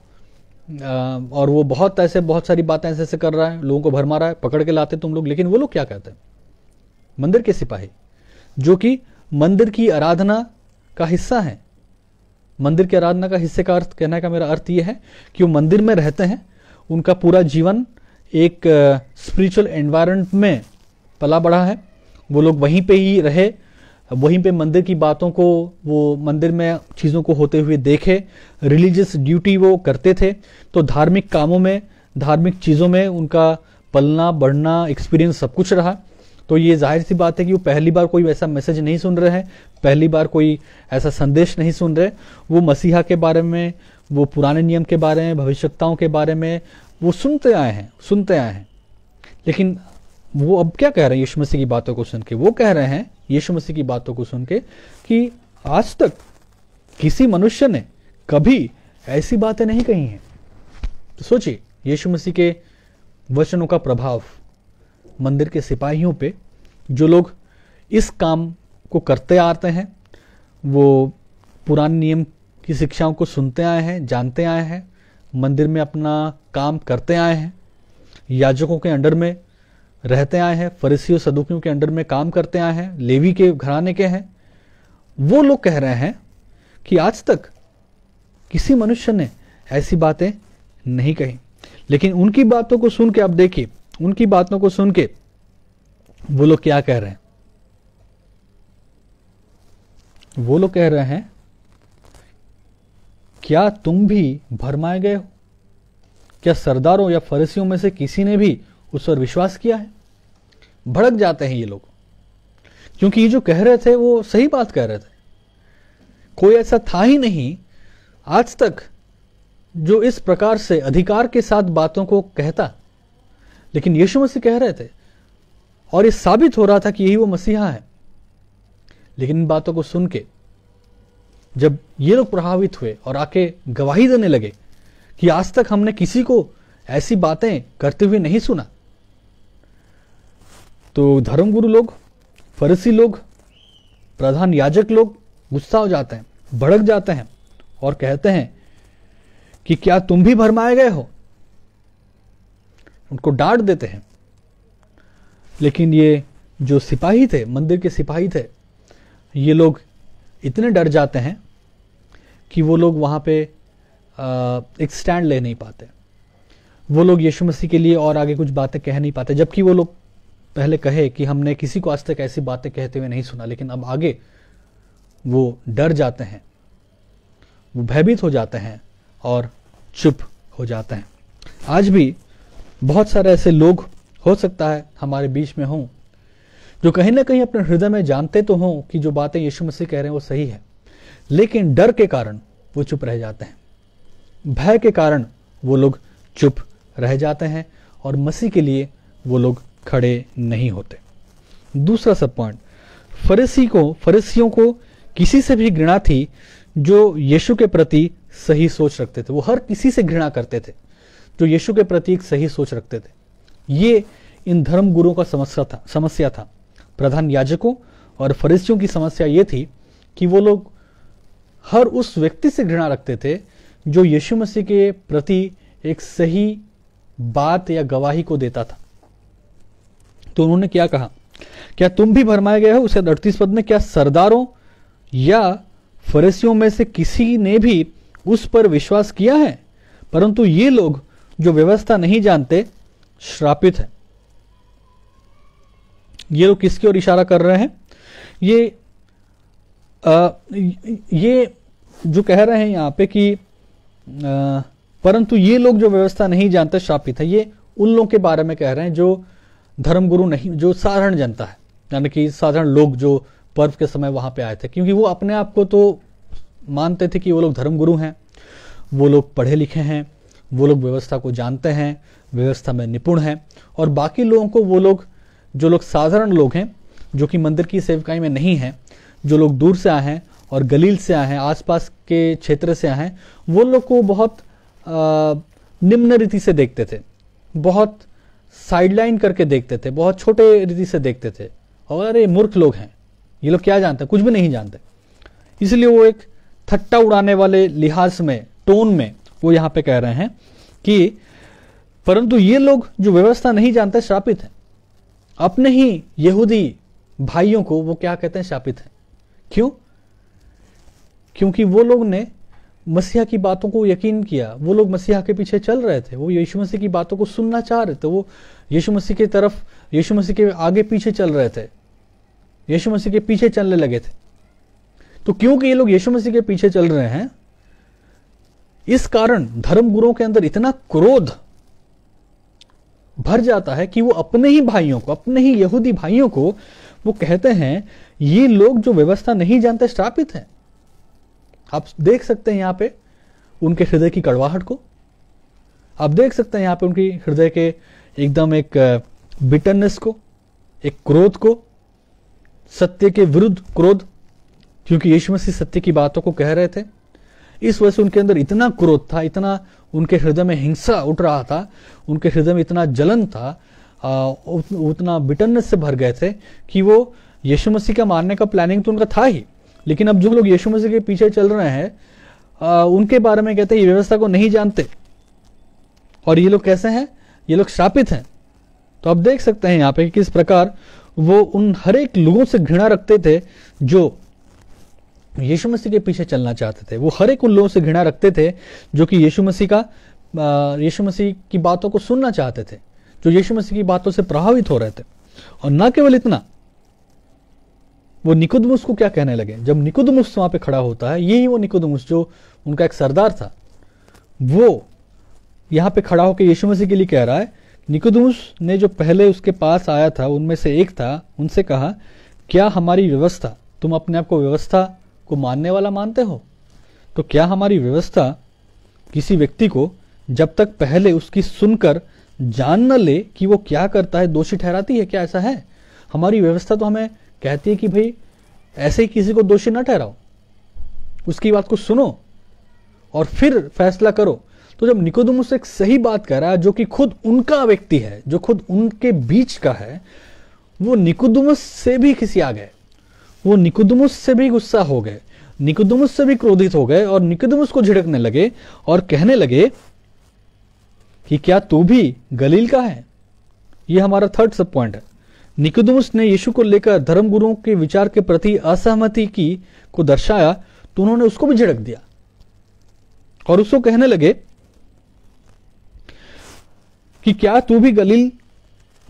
[SPEAKER 1] और वो बहुत सारी बातें ऐसे कर रहा है, लोगों को भरमा रहा है, पकड़ के लाते तुम लोग। लेकिन वो लोग क्या कहते हैं? मंदिर के सिपाही, जो कि मंदिर की आराधना का हिस्सा है। मंदिर की आराधना का हिस्से का अर्थ, कहने का मेरा अर्थ यह है कि वो मंदिर में रहते हैं, उनका पूरा जीवन एक स्पिरिचुअल एनवायरनमेंट में पला बढ़ा है, वो लोग वहीं पे ही रहे, वहीं पे मंदिर की बातों को, वो मंदिर में चीज़ों को होते हुए देखे, रिलीजियस ड्यूटी वो करते थे। तो धार्मिक कामों में धार्मिक चीज़ों में उनका पलना बढ़ना एक्सपीरियंस सब कुछ रहा। तो ये जाहिर सी बात है कि वो पहली बार कोई वैसा मैसेज नहीं सुन रहे हैं, पहली बार कोई ऐसा संदेश नहीं सुन रहे। वो मसीहा के बारे में, वो पुराने नियम के बारे में, भविष्यवक्ताओं के बारे में वो सुनते आए हैं। लेकिन वो अब क्या कह रहे हैं यीशु मसीह की बातों को सुन के? वो कह रहे हैं यीशु मसीह की बातों को सुन के कि आज तक किसी मनुष्य ने कभी ऐसी बातें नहीं कही हैं। तो सोचिए यीशु मसीह के वचनों का प्रभाव मंदिर के सिपाहियों पे, जो लोग इस काम को करते आते हैं, वो पुराने नियम की शिक्षाओं को सुनते आए हैं, जानते आए हैं, मंदिर में अपना काम करते आए हैं, याजकों के अंडर में रहते आए हैं, फरीसियों सदूकियों के अंडर में काम करते आए हैं, लेवी के घराने के हैं। वो लोग कह रहे हैं कि आज तक किसी मनुष्य ने ऐसी बातें नहीं कही। लेकिन उनकी बातों को सुन के, अब देखिए उनकी बातों को सुन के वो लोग क्या कह रहे हैं? वो लोग कह रहे हैं, क्या तुम भी भरमाए गए हो? क्या सरदारों या फरीसियों में से किसी ने भी उस पर विश्वास किया है? भड़क जाते हैं ये लोग, क्योंकि ये जो कह रहे थे वो सही बात कह रहे थे। कोई ऐसा था ही नहीं आज तक जो इस प्रकार से अधिकार के साथ बातों को कहता, लेकिन यीशु मसीह कह रहे थे और ये साबित हो रहा था कि यही वो मसीहा है। लेकिन इन बातों को सुन के जब ये लोग प्रभावित हुए और आके गवाही देने लगे कि आज तक हमने किसी को ऐसी बातें करते हुए नहीं सुना, तो धर्मगुरु लोग, फरीसी लोग, प्रधान याजक लोग गुस्सा हो जाते हैं, भड़क जाते हैं और कहते हैं कि क्या तुम भी भरमाए गए हो? उनको डांट देते हैं। लेकिन ये जो सिपाही थे, मंदिर के सिपाही थे, ये लोग इतने डर जाते हैं कि वो लोग वहां पे एक स्टैंड ले नहीं पाते। वो लोग यीशु मसीह के लिए और आगे कुछ बातें कह नहीं पाते, जबकि वो लोग पहले कहे कि हमने किसी को आज तक ऐसी बातें कहते हुए नहीं सुना। लेकिन अब आगे वो डर जाते हैं, वो भयभीत हो जाते हैं और चुप हो जाते हैं। आज भी बहुत सारे ऐसे लोग हो सकता है हमारे बीच में हों जो कहीं ना कहीं अपने हृदय में जानते तो हों कि जो बातें यीशु मसीह कह रहे हैं वो सही है, लेकिन डर के कारण वो चुप रह जाते हैं, भय के कारण वो लोग चुप रह जाते हैं और मसीह के लिए वो लोग खड़े नहीं होते। दूसरा सब पॉइंट, फरीसियों को किसी से भी घृणा थी जो यीशु के प्रति सही सोच रखते थे। वो हर किसी से घृणा करते थे जो यीशु के प्रति एक सही सोच रखते थे। ये इन धर्म गुरुओं का समस्या था। प्रधान याजकों और फरीसियों की समस्या ये थी कि वो लोग हर उस व्यक्ति से घृणा रखते थे जो यीशु मसीह के प्रति एक सही बात या गवाही को देता था। तो उन्होंने क्या कहा? क्या तुम भी भरमाए गए हो? उसे 38 पद में, क्या सरदारों या फरीसियों में से किसी ने भी उस पर विश्वास किया है? परंतु ये लोग जो व्यवस्था नहीं जानते श्रापित है। ये लोग किसकी ओर इशारा कर रहे हैं? ये जो कह रहे हैं यहां पे कि परंतु ये लोग जो व्यवस्था नहीं जानते श्रापित है, ये उन लोगों के बारे में कह रहे हैं जो धर्मगुरु नहीं, जो साधारण जनता है, यानी कि साधारण लोग जो पर्व के समय वहां पे आए थे, क्योंकि वो अपने आप को तो मानते थे कि वो लोग धर्मगुरु हैं, वो लोग पढ़े लिखे हैं, वो लोग व्यवस्था को जानते हैं, व्यवस्था में निपुण हैं, और बाकी लोगों को, वो लोग जो लोग साधारण लोग हैं जो कि मंदिर की सेवकाई में नहीं हैं, जो लोग दूर से आए हैं और गलील से आए हैं, आसपास के क्षेत्र से आए हैं, वो लोग को बहुत निम्न रीति से देखते थे, बहुत साइडलाइन करके देखते थे, बहुत छोटे रीति से देखते थे, और अरे मूर्ख लोग हैं, ये लोग क्या जानते हैं, कुछ भी नहीं जानते। इसलिए वो एक थट्टा उड़ाने वाले लिहाज में, टोन में वो यहाँ पे कह रहे हैं कि परंतु ये लोग जो व्यवस्था नहीं जानते श्रापित हैं। अपने ही यहूदी भाइयों को वो क्या कहते हैं? श्रापित हैं। क्यों? क्योंकि वो लोग ने मसीहा की बातों को यकीन किया, वो लोग मसीहा के पीछे चल रहे थे, वो यीशु मसीह की बातों को सुनना चाह रहे थे, वो यीशु मसीह की तरफ, यीशु मसीह के आगे पीछे चल रहे थे, यीशु मसीह के पीछे चलने लगे थे। तो क्योंकि ये लोग यीशु मसीह के पीछे चल रहे हैं, इस कारण धर्मगुरुओं के अंदर इतना क्रोध भर जाता है कि वो अपने ही भाइयों को, अपने ही यहूदी भाइयों को वो कहते हैं ये लोग जो व्यवस्था नहीं जानते श्रापित हैं। आप देख सकते हैं यहां पे उनके हृदय की कड़वाहट को, आप देख सकते हैं यहां पे उनकी हृदय के एकदम एक बिटरनेस को, एक क्रोध को, सत्य के विरुद्ध क्रोध, क्योंकि यीशु मसीह सत्य की बातों को कह रहे थे। इस वजह से उनके अंदर इतना क्रोध था, इतना उनके हृदय में हिंसा उठ रहा था, उनके हृदय में इतना जलन था, उतना बिटरनेस से भर गए थे कि वो यीशु मसीह का मारने का प्लानिंग तो उनका था ही, लेकिन अब जो लोग यीशु मसीह के पीछे चल रहे हैं उनके बारे में कहते हैं ये व्यवस्था को नहीं जानते और ये लोग कैसे हैं, ये लोग श्रापित हैं। तो आप देख सकते हैं यहाँ पे किस प्रकार वो उन हर एक लोगों से घृणा रखते थे जो यीशु मसीह के पीछे चलना चाहते थे। वो हर एक उन लोगों से घृणा रखते थे जो कि यीशु मसीह की बातों को सुनना चाहते थे, जो यीशु मसीह की बातों से प्रभावित हो रहे थे। और न केवल इतना, वो निकोदेमुस को क्या कहने लगे, जब निकोदेमुस वहां पे खड़ा होता है, यही वो निकोदेमुस जो उनका एक सरदार था, वो यहां पे खड़ा होकर यीशु मसीह के लिए कह रहा है। निकोदेमुस ने जो पहले उसके पास आया था उनमें से एक था, उनसे कहा क्या हमारी व्यवस्था, तुम अपने आप को व्यवस्था को मानने वाला मानते हो, तो क्या हमारी व्यवस्था किसी व्यक्ति को जब तक पहले उसकी सुनकर जान न ले कि वो क्या करता है दोषी ठहराती है? क्या ऐसा है? हमारी व्यवस्था तो हमें कहती है कि भाई ऐसे ही किसी को दोषी न ठहराओ, उसकी बात को सुनो और फिर फैसला करो। तो जब निकोदेमुस एक सही बात कह रहा है जो कि खुद उनका व्यक्ति है, जो खुद उनके बीच का है, वो निकोदेमुस से भी खिसिया गए, वो निकोदेमुस से भी गुस्सा हो गए, निकोदेमुस से भी क्रोधित हो गए और निकोदेमुस को झिड़कने लगे और कहने लगे कि क्या तू भी गलील का है? ये हमारा थर्ड सब पॉइंट है। निकोदेमुस ने यीशु को लेकर धर्मगुरुओं के विचार के प्रति असहमति को दर्शाया, तो उन्होंने उसको भी झिड़क दिया और उसको कहने लगे कि क्या तू भी गलील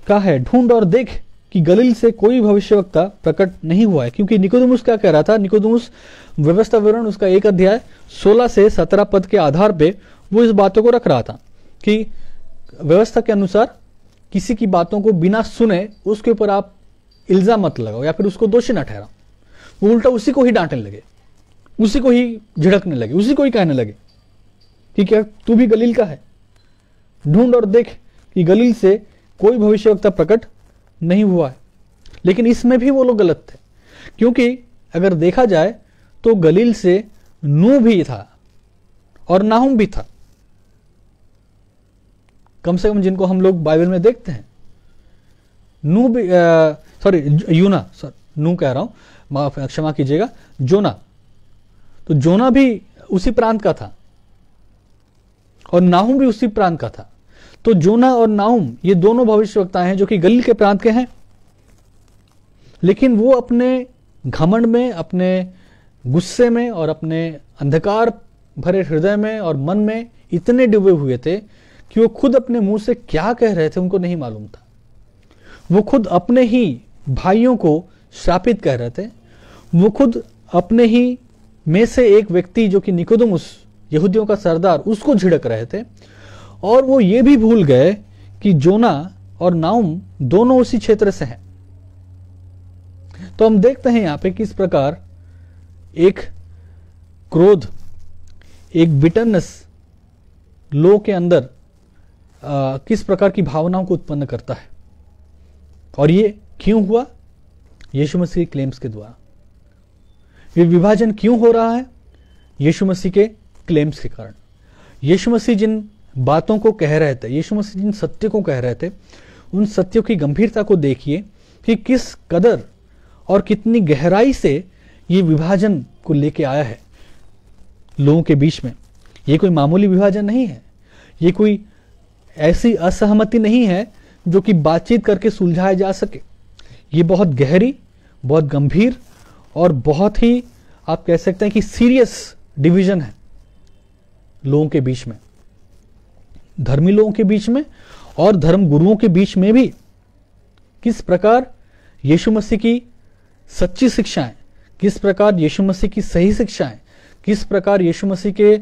[SPEAKER 1] का है? ढूंढ और देख कि गलील से कोई भविष्यवक्ता प्रकट नहीं हुआ है। क्योंकि निकोदेमुस क्या कह रहा था, निकोदेमुस व्यवस्था विवरण उसका 1 अध्याय 16 से 17 पद के आधार पे वो इस बातों को रख रहा था कि व्यवस्था के अनुसार किसी की बातों को बिना सुने उसके ऊपर आप इल्जाम मत लगाओ या फिर उसको दोषी ना ठहराओ। वो उल्टा उसी को ही डांटने लगे, उसी को ही झिड़कने लगे, उसी को ही कहने लगे कि क्या तू भी गलील का है? ढूंढ और देख कि गलील से कोई भविष्यवक्ता प्रकट नहीं हुआ है। लेकिन इसमें भी वो लोग गलत थे, क्योंकि अगर देखा जाए तो गलील से नूह भी था और नाहुम भी था, कम से कम जिनको हम लोग बाइबल में देखते हैं। नूह भी यूना, नूह कह रहा हूं, क्षमा कीजिएगा, जोना। तो जोना भी उसी प्रांत का था और नाहुम भी उसी प्रांत का था। तो जोना और नाहुम ये दोनों भविष्यवक्ता हैं जो कि गलील के प्रांत के हैं, लेकिन वो अपने घमंड में, अपने गुस्से में और अपने अंधकार भरे हृदय में और मन में इतने डूबे हुए थे कि वो खुद अपने मुंह से क्या कह रहे थे उनको नहीं मालूम था। वो खुद अपने ही भाइयों को श्रापित कह रहे थे, वो खुद अपने ही में से एक व्यक्ति जो कि निकोदेमुस, यहूदियों का सरदार, उसको झिड़क रहे थे। और वो ये भी भूल गए कि जोना और नाहुम दोनों उसी क्षेत्र से हैं। तो हम देखते हैं यहां पे किस प्रकार एक क्रोध, एक बिटरनेस लोगों के अंदर किस प्रकार की भावनाओं को उत्पन्न करता है। और ये क्यों हुआ? यीशु मसीह के क्लेम्स के द्वारा। ये विभाजन क्यों हो रहा है? यीशु मसीह के क्लेम्स के कारण। यीशु मसीह जिन बातों को कह रहे थे, यीशु मसीह जिन सत्य को कह रहे थे, उन सत्यों की गंभीरता को देखिए कि किस कदर और कितनी गहराई से ये विभाजन को लेके आया है लोगों के बीच में। ये कोई मामूली विभाजन नहीं है, ये कोई ऐसी असहमति नहीं है जो कि बातचीत करके सुलझाया जा सके। ये बहुत गहरी, बहुत गंभीर और बहुत ही आप कह सकते हैं कि सीरियस डिवीजन है लोगों के बीच में, धर्मी लोगों के बीच में और धर्म गुरुओं के बीच में भी। किस प्रकार यीशु मसीह की सच्ची शिक्षाएं, किस प्रकार यीशु मसीह की सही शिक्षाएं, किस प्रकार यीशु मसीह के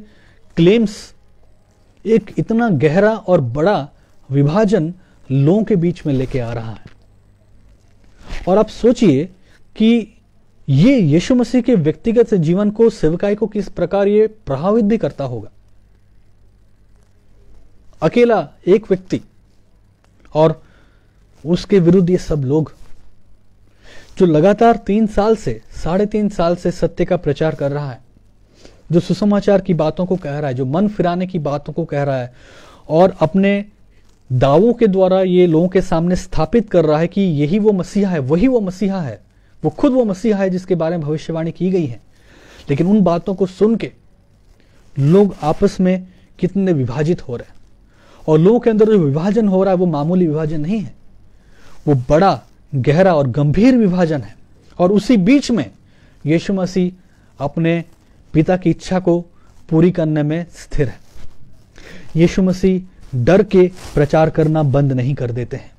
[SPEAKER 1] क्लेम्स एक इतना गहरा और बड़ा विभाजन लोगों के बीच में लेके आ रहा है। और आप सोचिए कि ये यीशु मसीह के व्यक्तिगत जीवन को, सेवकाई को किस प्रकार ये प्रभावित भी करता होगा। अकेला एक व्यक्ति और उसके विरुद्ध ये सब लोग जो लगातार 3 साल से, 3.5 साल से सत्य का प्रचार कर रहा है, जो सुसमाचार की बातों को कह रहा है, जो मन फिराने की बातों को कह रहा है और अपने दावों के द्वारा ये लोगों के सामने स्थापित कर रहा है कि यही वो मसीहा है, वही वो मसीहा है, वो खुद वो मसीहा है जिसके बारे में भविष्यवाणी की गई है। लेकिन उन बातों को सुन के लोग आपस में कितने विभाजित हो रहे हैं। और लोगों के अंदर जो विभाजन हो रहा है वो मामूली विभाजन नहीं है, वो बड़ा, गहरा और गंभीर विभाजन है। और उसी बीच में यीशु मसीह अपने पिता की इच्छा को पूरी करने में स्थिर है। यीशु मसीह डर के प्रचार करना बंद नहीं कर देते हैं।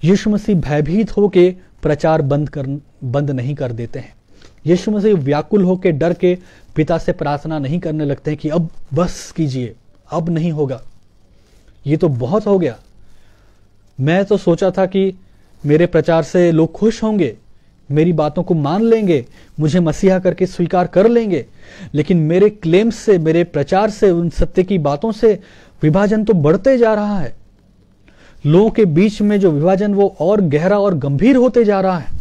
[SPEAKER 1] यीशु मसीह भयभीत होके प्रचार बंद नहीं कर देते हैं। यीशु मसीह व्याकुल होके, डर के पिता से प्रार्थना नहीं करने लगते हैं कि अब बस कीजिए, अब नहीं होगा, ये तो बहुत हो गया। मैं तो सोचा था कि मेरे प्रचार से लोग खुश होंगे, मेरी बातों को मान लेंगे, मुझे मसीहा करके स्वीकार कर लेंगे, लेकिन मेरे क्लेम्स से, मेरे प्रचार से, उन सत्य की बातों से विभाजन तो बढ़ते जा रहा है। लोगों के बीच में जो विभाजन वो और गहरा और गंभीर होते जा रहा है।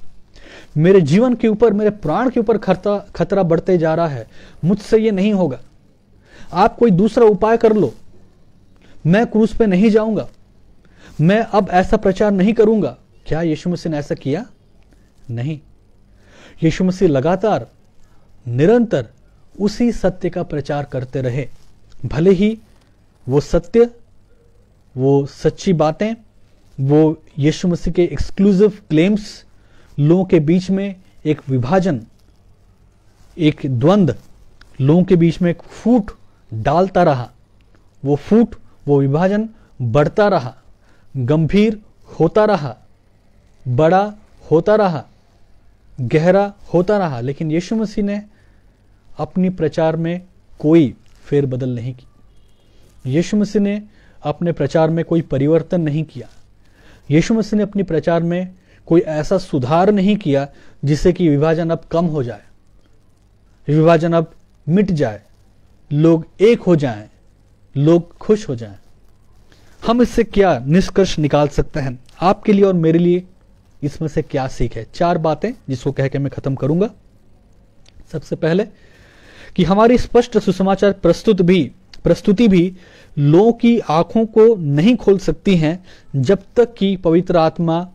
[SPEAKER 1] मेरे जीवन के ऊपर, मेरे प्राण के ऊपर खतरा बढ़ते जा रहा है। मुझसे ये नहीं होगा, आप कोई दूसरा उपाय कर लो, मैं क्रूस पे नहीं जाऊंगा, मैं अब ऐसा प्रचार नहीं करूंगा। क्या यीशु मसीह ने ऐसा किया? नहीं। यीशु मसीह लगातार, निरंतर उसी सत्य का प्रचार करते रहे। भले ही वो सत्य, वो सच्ची बातें, वो यीशु मसीह के एक्सक्लूसिव क्लेम्स लोगों के बीच में एक विभाजन, एक द्वंद्व, लोगों के बीच में एक फूट डालता रहा। वो फूट, वो विभाजन बढ़ता रहा, गंभीर होता रहा, बड़ा होता रहा, गहरा होता रहा। लेकिन यीशु मसीह ने अपनी प्रचार में कोई फेरबदल नहीं की। यीशु मसीह ने अपने प्रचार में कोई परिवर्तन नहीं किया। यीशु मसीह ने अपने प्रचार में कोई ऐसा सुधार नहीं किया जिससे कि विभाजन अब कम हो जाए, विभाजन अब मिट जाए, लोग एक हो जाएं, लोग खुश हो जाएं। हम इससे क्या निष्कर्ष निकाल सकते हैं? आपके लिए और मेरे लिए इसमें से क्या सीख है? 4 बातें जिसको कह के मैं खत्म करूंगा। सबसे पहले कि हमारी स्पष्ट सुसमाचार प्रस्तुति भी लोगों की आंखों को नहीं खोल सकती हैं जब तक कि पवित्र आत्मा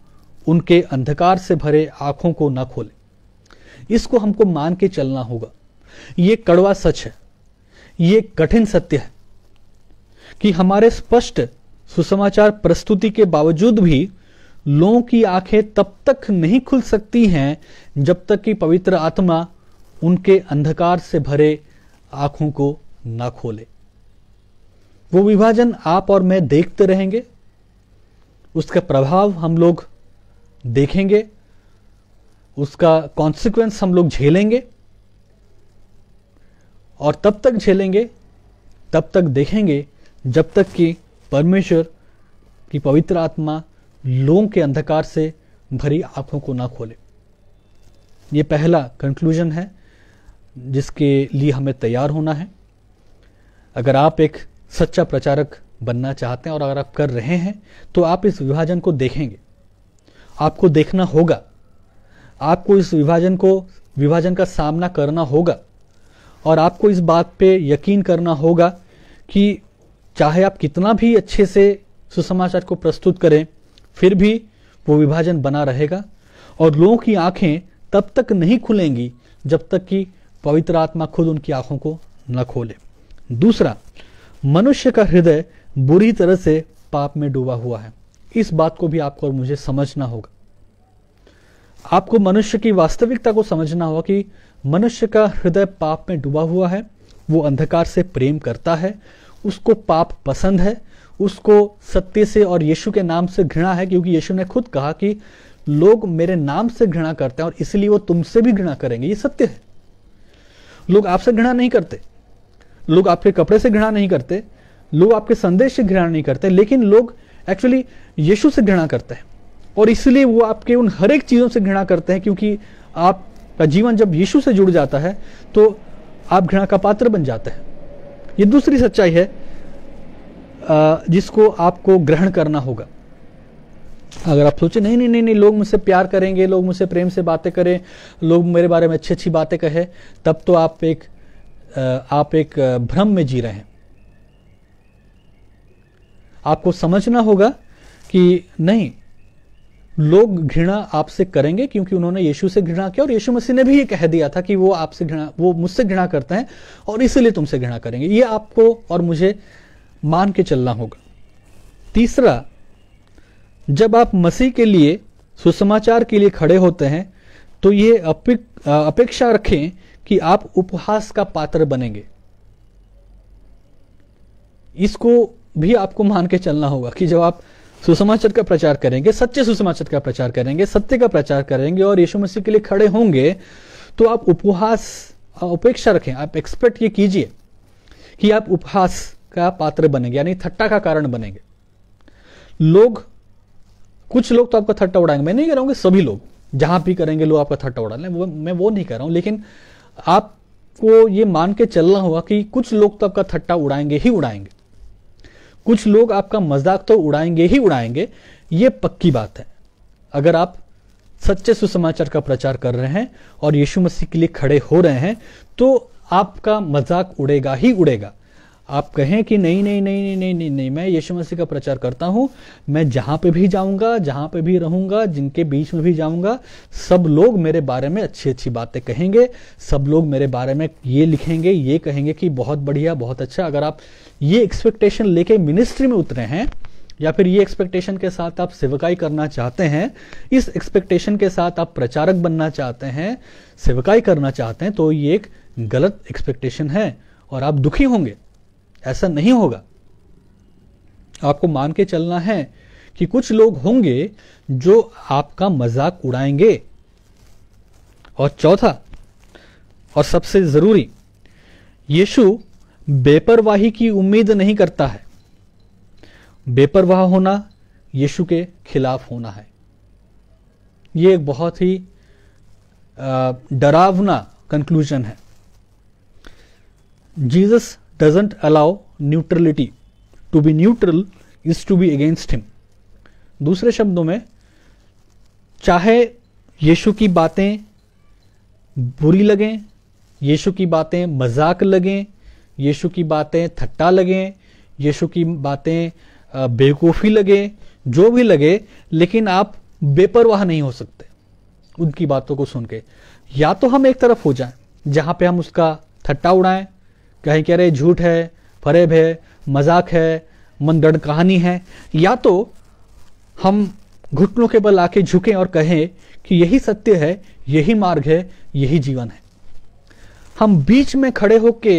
[SPEAKER 1] उनके अंधकार से भरे आंखों को न खोले। इसको हमको मान के चलना होगा। ये कड़वा सच है, ये कठिन सत्य है कि हमारे स्पष्ट सुसमाचार प्रस्तुति के बावजूद भी लोगों की आंखें तब तक नहीं खुल सकती हैं जब तक कि पवित्र आत्मा उनके अंधकार से भरे आंखों को ना खोले। वो विभाजन आप और मैं देखते रहेंगे, उसका प्रभाव हम लोग देखेंगे, उसका कॉन्सिक्वेंस हम लोग झेलेंगे, और तब तक झेलेंगे, तब तक देखेंगे जब तक कि परमेश्वर की पवित्र आत्मा लोगों के अंधकार से भरी आंखों को ना खोले। ये पहला कंक्लूजन है जिसके लिए हमें तैयार होना है। अगर आप एक सच्चा प्रचारक बनना चाहते हैं और अगर आप कर रहे हैं तो आप इस विभाजन को देखेंगे, आपको देखना होगा, आपको इस विभाजन का सामना करना होगा, और आपको इस बात पे यकीन करना होगा कि चाहे आप कितना भी अच्छे से सुसमाचार को प्रस्तुत करें, फिर भी वो विभाजन बना रहेगा और लोगों की आंखें तब तक नहीं खुलेंगी जब तक कि पवित्र आत्मा खुद उनकी आंखों को न खोले। दूसरा, मनुष्य का हृदय बुरी तरह से पाप में डूबा हुआ है। इस बात को भी आपको और मुझे समझना होगा। आपको मनुष्य की वास्तविकता को समझना होगा कि मनुष्य का हृदय पाप में डूबा हुआ है। वो अंधकार से प्रेम करता है, उसको पाप पसंद है, उसको सत्य से और यीशु के नाम से घृणा है, क्योंकि यीशु ने खुद कहा कि लोग मेरे नाम से घृणा करते हैं और इसलिए वो तुमसे भी घृणा करेंगे। ये सत्य है। लोग आपसे घृणा नहीं करते, लोग आपके कपड़े से घृणा नहीं करते, लोग आपके संदेश से घृणा नहीं करते, लेकिन लोग एक्चुअली यीशु से घृणा करते हैं, और इसलिए वो आपके उन हर एक चीज़ों से घृणा करते हैं, क्योंकि आपका जीवन जब यीशु से जुड़ जाता है तो आप घृणा का पात्र बन जाते हैं। ये दूसरी सच्चाई है जिसको आपको ग्रहण करना होगा। अगर आप सोचे नहीं नहीं नहीं नहीं लोग मुझसे प्यार करेंगे, लोग मुझसे प्रेम से बातें करें, लोग मेरे बारे में अच्छी अच्छी बातें कहें, तब तो आप एक भ्रम में जी रहे हैं। आपको समझना होगा कि नहीं, लोग घृणा आपसे करेंगे क्योंकि उन्होंने यीशु से घृणा किया, और यीशु मसीह ने भी ये कह दिया था कि वो मुझसे घृणा करते हैं और इसलिए तुमसे घृणा करेंगे। ये आपको और मुझे मान के चलना होगा। तीसरा, जब आप मसीह के लिए, सुसमाचार के लिए खड़े होते हैं तो ये अपेक्षा रखें कि आप उपहास का पात्र बनेंगे। इसको भी आपको मान के चलना होगा कि जब आप सुसमाचार का प्रचार करेंगे, सच्चे सुसमाचार का प्रचार करेंगे, सत्य का प्रचार करेंगे और यीशु मसीह के लिए खड़े होंगे, तो आप अपेक्षा रखें, आप एक्सपेक्ट ये कीजिए कि आप उपहास का पात्र बनेंगे, यानी थट्टा का कारण बनेंगे। कुछ लोग तो आपका थट्टा उड़ाएंगे, मैं नहीं कह रहा हूं कि सभी लोग जहां भी करेंगे लोग आपका थट्टा उड़ा लें, मैं वो नहीं कह रहा हूं, लेकिन आपको ये मान के चलना होगा कि कुछ लोग तो आपका थट्टा उड़ाएंगे ही उड़ाएंगे, कुछ लोग आपका मजाक तो उड़ाएंगे ही उड़ाएंगे। ये पक्की बात है। अगर आप सच्चे सुसमाचार का प्रचार कर रहे हैं और यीशु मसीह के लिए खड़े हो रहे हैं तो आपका मजाक उड़ेगा ही उड़ेगा। आप कहें कि नहीं नहीं नहीं नहीं नहीं नहीं, नहीं मैं यीशु मसीह का प्रचार करता हूं, मैं जहां पे भी जाऊंगा, जहां पे भी रहूंगा, जिनके बीच में भी जाऊंगा, सब लोग मेरे बारे में अच्छी अच्छी बातें कहेंगे, सब लोग मेरे बारे में ये लिखेंगे, ये कहेंगे कि बहुत बढ़िया, बहुत अच्छा। अगर आप ये एक्सपेक्टेशन लेके मिनिस्ट्री में उतरे हैं या फिर ये एक्सपेक्टेशन के साथ आप सेवकाई करना चाहते हैं, इस एक्सपेक्टेशन के साथ आप प्रचारक बनना चाहते हैं, सेवकाई करना चाहते हैं, तो ये एक गलत एक्सपेक्टेशन है और आप दुखी होंगे। ऐसा नहीं होगा। आपको मान के चलना है कि कुछ लोग होंगे जो आपका मजाक उड़ाएंगे। और चौथा और सबसे जरूरी, यीशु बेपरवाही की उम्मीद नहीं करता है। बेपरवाह होना यीशु के खिलाफ होना है। यह एक बहुत ही डरावना कंक्लूजन है। Jesus doesn't allow neutrality. To be neutral is to be against him. दूसरे शब्दों में, चाहे यीशु की बातें बुरी लगें, यीशु की बातें मजाक लगें, यीशु की बातें थट्टा लगें, यीशु की बातें बेवकूफ़ी लगे, जो भी लगे, लेकिन आप बेपरवाह नहीं हो सकते उनकी बातों को सुन के। या तो हम एक तरफ हो जाएं जहां पे हम उसका थट्टा उड़ाएं, कहीं कह रहे झूठ है, फरेब है, मजाक है, मनगढ़ कहानी है, या तो हम घुटनों के बल आके झुकें और कहें कि यही सत्य है, यही मार्ग है, यही जीवन है। हम बीच में खड़े होके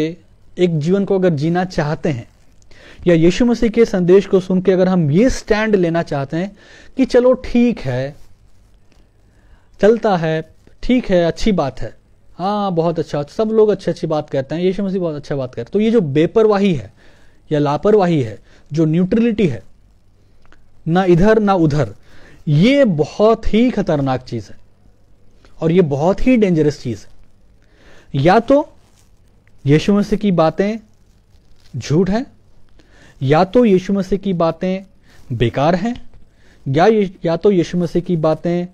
[SPEAKER 1] एक जीवन को अगर जीना चाहते हैं, या यीशु मसीह के संदेश को सुन के अगर हम ये स्टैंड लेना चाहते हैं कि चलो ठीक है, चलता है, ठीक है, अच्छी बात है, हाँ बहुत अच्छा, सब लोग अच्छी अच्छी बात कहते हैं, यीशु मसीह बहुत अच्छा बात कहते हैं, तो ये जो बेपरवाही है या लापरवाही है, जो न्यूट्रलिटी है, ना इधर ना उधर, ये बहुत ही खतरनाक चीज है और ये बहुत ही डेंजरस चीज है। या तो यीशु मसीह की बातें झूठ हैं, या तो यीशु मसीह की बातें बेकार हैं, या तो यीशु मसीह की बातें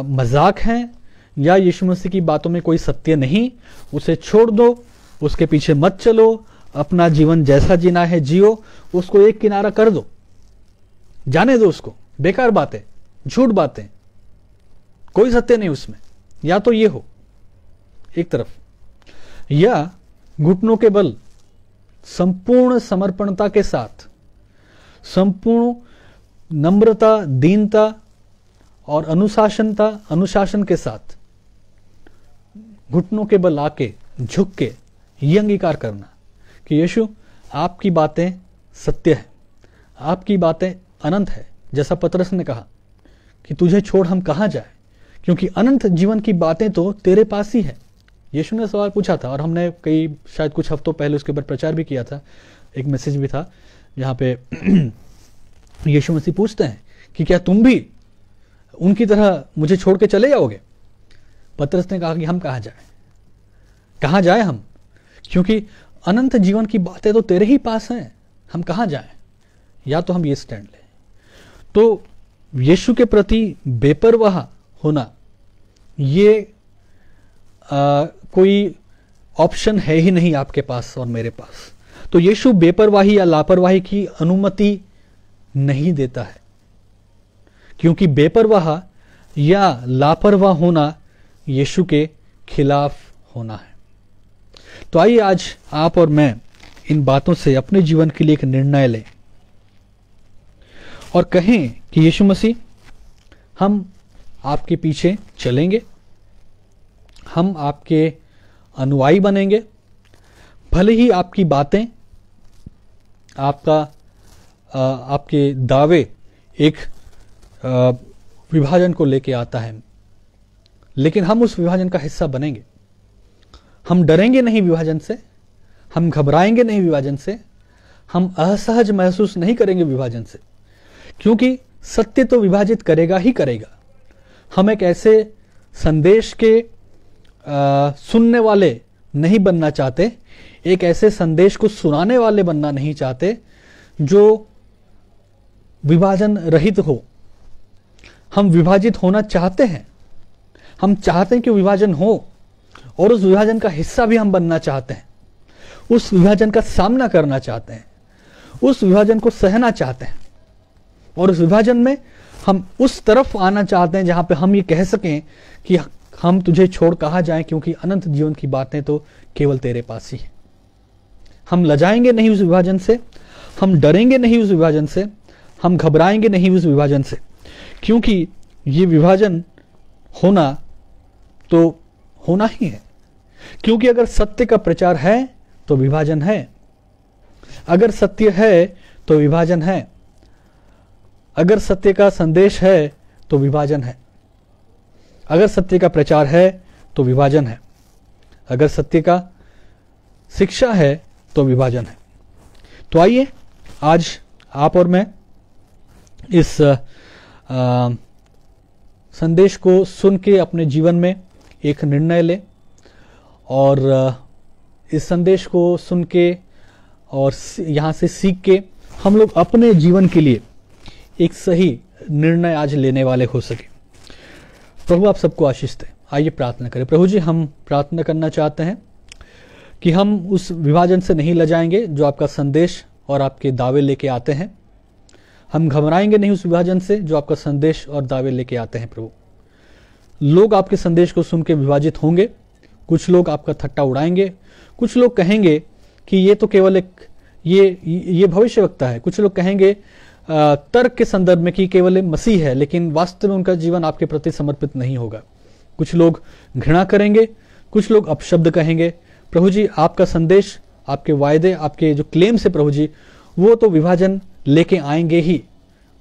[SPEAKER 1] मजाक हैं, या यीशु मसीह की बातों में कोई सत्य नहीं। उसे छोड़ दो, उसके पीछे मत चलो, अपना जीवन जैसा जीना है जियो, उसको एक किनारा कर दो, जाने दो उसको, बेकार बातें, झूठ बातें, कोई सत्य नहीं उसमें। या तो ये हो एक तरफ, या घुटनों के बल संपूर्ण समर्पणता के साथ, संपूर्ण नम्रता, दीनता और अनुशासन के साथ घुटनों के बल आके झुक के ये अंगीकार करना कि यीशु आपकी बातें सत्य है, आपकी बातें अनंत है। जैसा पतरस ने कहा कि तुझे छोड़ हम कहां जाए, क्योंकि अनंत जीवन की बातें तो तेरे पास ही है। यीशु ने सवाल पूछा था और हमने शायद कुछ हफ्तों पहले उसके ऊपर प्रचार भी किया था, एक मैसेज भी था जहां पे यीशु मसीह पूछते हैं कि क्या तुम भी उनकी तरह मुझे छोड़ के चले जाओगे? पतरस ने कहा कि हम कहाँ जाए हम, क्योंकि अनंत जीवन की बातें तो तेरे ही पास हैं, हम कहाँ जाएं? या तो हम ये स्टैंड लें। तो यीशु के प्रति बेपरवाह होना ये कोई ऑप्शन है ही नहीं आपके पास और मेरे पास। तो यीशु बेपरवाही या लापरवाही की अनुमति नहीं देता है, क्योंकि बेपरवाह या लापरवाह होना यीशु के खिलाफ होना है। तो आइए आज आप और मैं इन बातों से अपने जीवन के लिए एक निर्णय लें और कहें कि यीशु मसीह, हम आपके पीछे चलेंगे, हम आपके अनुयायी बनेंगे, भले ही आपकी बातें, आपके दावे एक विभाजन को लेके आता है, लेकिन हम उस विभाजन का हिस्सा बनेंगे। हम डरेंगे नहीं विभाजन से, हम घबराएंगे नहीं विभाजन से, हम असहज महसूस नहीं करेंगे विभाजन से, क्योंकि सत्य तो विभाजित करेगा ही करेगा। हम एक ऐसे संदेश के सुनने वाले नहीं बनना चाहते, एक ऐसे संदेश को सुनाने वाले बनना नहीं चाहते जो विभाजन रहित हो। हम विभाजित होना चाहते हैं, हम चाहते हैं कि विभाजन हो और उस विभाजन का हिस्सा भी हम बनना चाहते हैं, उस विभाजन का सामना करना चाहते हैं, उस विभाजन को सहना चाहते हैं और उस विभाजन में हम उस तरफ आना चाहते हैं जहां पे हम ये कह सकें कि हम तुझे छोड़ कहाँ जाएं, क्योंकि अनंत जीवन की बातें तो केवल तेरे पास ही है। हम लजाएंगे नहीं उस विभाजन से, हम डरेंगे नहीं उस विभाजन से, हम घबराएंगे नहीं उस विभाजन से, क्योंकि ये विभाजन होना तो होना ही है। क्योंकि अगर सत्य का प्रचार है तो विभाजन है, अगर सत्य है तो विभाजन है, अगर सत्य का संदेश है तो विभाजन है, अगर सत्य का प्रचार है तो विभाजन है, अगर सत्य का शिक्षा है तो विभाजन है। तो आइए आज आप और मैं इस संदेश को सुन के अपने जीवन में एक निर्णय लें और इस संदेश को सुन के और यहाँ से सीख के हम लोग अपने जीवन के लिए एक सही निर्णय आज लेने वाले हो सके। प्रभु आप सबको आशीष दें। आइए प्रार्थना करें। प्रभु जी, हम प्रार्थना करना चाहते हैं कि हम उस विभाजन से नहीं लजाएंगे जो आपका संदेश और आपके दावे लेके आते हैं। हम घबराएंगे नहीं उस विभाजन से जो आपका संदेश और दावे लेके आते हैं। प्रभु, लोग आपके संदेश को सुन के विभाजित होंगे, कुछ लोग आपका ठट्टा उड़ाएंगे, कुछ लोग कहेंगे कि ये तो केवल एक ये भविष्यवक्ता है, कुछ लोग कहेंगे तर्क के संदर्भ में कि केवल मसीह है, लेकिन वास्तव में उनका जीवन आपके प्रति समर्पित नहीं होगा। कुछ लोग घृणा करेंगे, कुछ लोग अपशब्द कहेंगे। प्रभु जी, आपका संदेश, आपके वायदे, आपके जो क्लेम्स है प्रभु जी, वो तो विभाजन लेके आएंगे ही।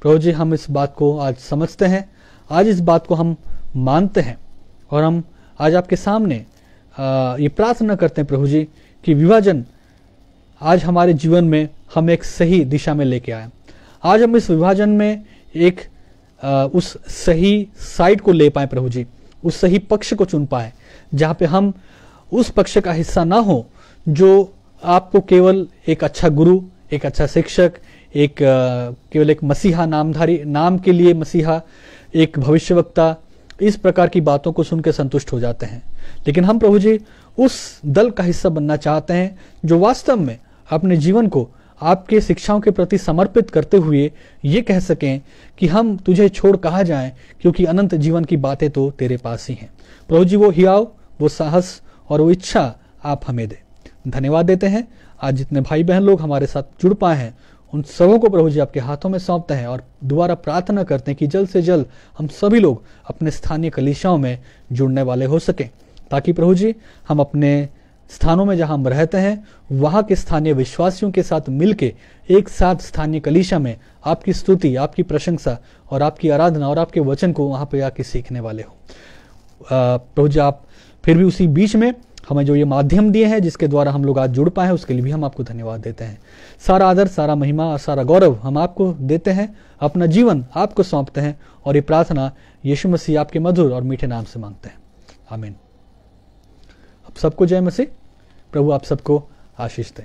[SPEAKER 1] प्रभु जी, हम इस बात को आज समझते हैं, आज इस बात को हम मानते हैं और हम आज आपके सामने ये प्रार्थना करते हैं प्रभु जी कि विभाजन आज हमारे जीवन में हम एक सही दिशा में लेके आए। आज हम इस विभाजन में एक उस सही साइड को ले पाए प्रभु जी, उस सही पक्ष को चुन पाए जहाँ पे हम उस पक्ष का हिस्सा ना हो जो आपको केवल एक अच्छा गुरु, एक अच्छा शिक्षक, एक केवल एक मसीहा नामधारी, नाम के लिए मसीहा, एक भविष्यवक्ता, इस प्रकार की बातों को सुन के संतुष्ट हो जाते हैं। लेकिन हम प्रभु जी उस दल का हिस्सा बनना चाहते हैं जो वास्तव में अपने जीवन को आपके शिक्षाओं के प्रति समर्पित करते हुए ये कह सकें कि हम तुझे छोड़ कहाँ जाएं, क्योंकि अनंत जीवन की बातें तो तेरे पास ही हैं। प्रभु जी, वो हियाव, वो साहस और वो इच्छा आप हमें दे। धन्यवाद देते हैं। आज जितने भाई बहन लोग हमारे साथ जुड़ पाए हैं उन सबों को प्रभु जी आपके हाथों में सौंपते हैं और दोबारा प्रार्थना करते हैं कि जल्द से जल्द हम सभी लोग अपने स्थानीय कलीसियाओं में जुड़ने वाले हो सकें, ताकि प्रभु जी हम अपने स्थानों में जहां हम रहते हैं वहां के स्थानीय विश्वासियों के साथ मिलके एक साथ स्थानीय कलीसिया में आपकी स्तुति, आपकी प्रशंसा और आपकी आराधना और आपके वचन को वहां पे आके सीखने वाले हो। प्रभु जी, आप फिर भी उसी बीच में हमें जो ये माध्यम दिए हैं जिसके द्वारा हम लोग आज जुड़ पाए हैं, उसके लिए भी हम आपको धन्यवाद देते हैं। सारा आदर, सारा महिमा और सारा गौरव हम आपको देते हैं, अपना जीवन आपको सौंपते हैं और ये प्रार्थना यीशु मसीह आपके मधुर और मीठे नाम से मांगते हैं, आमीन। आप सबको जय मसीह। प्रभु आप सबको आशीष दें।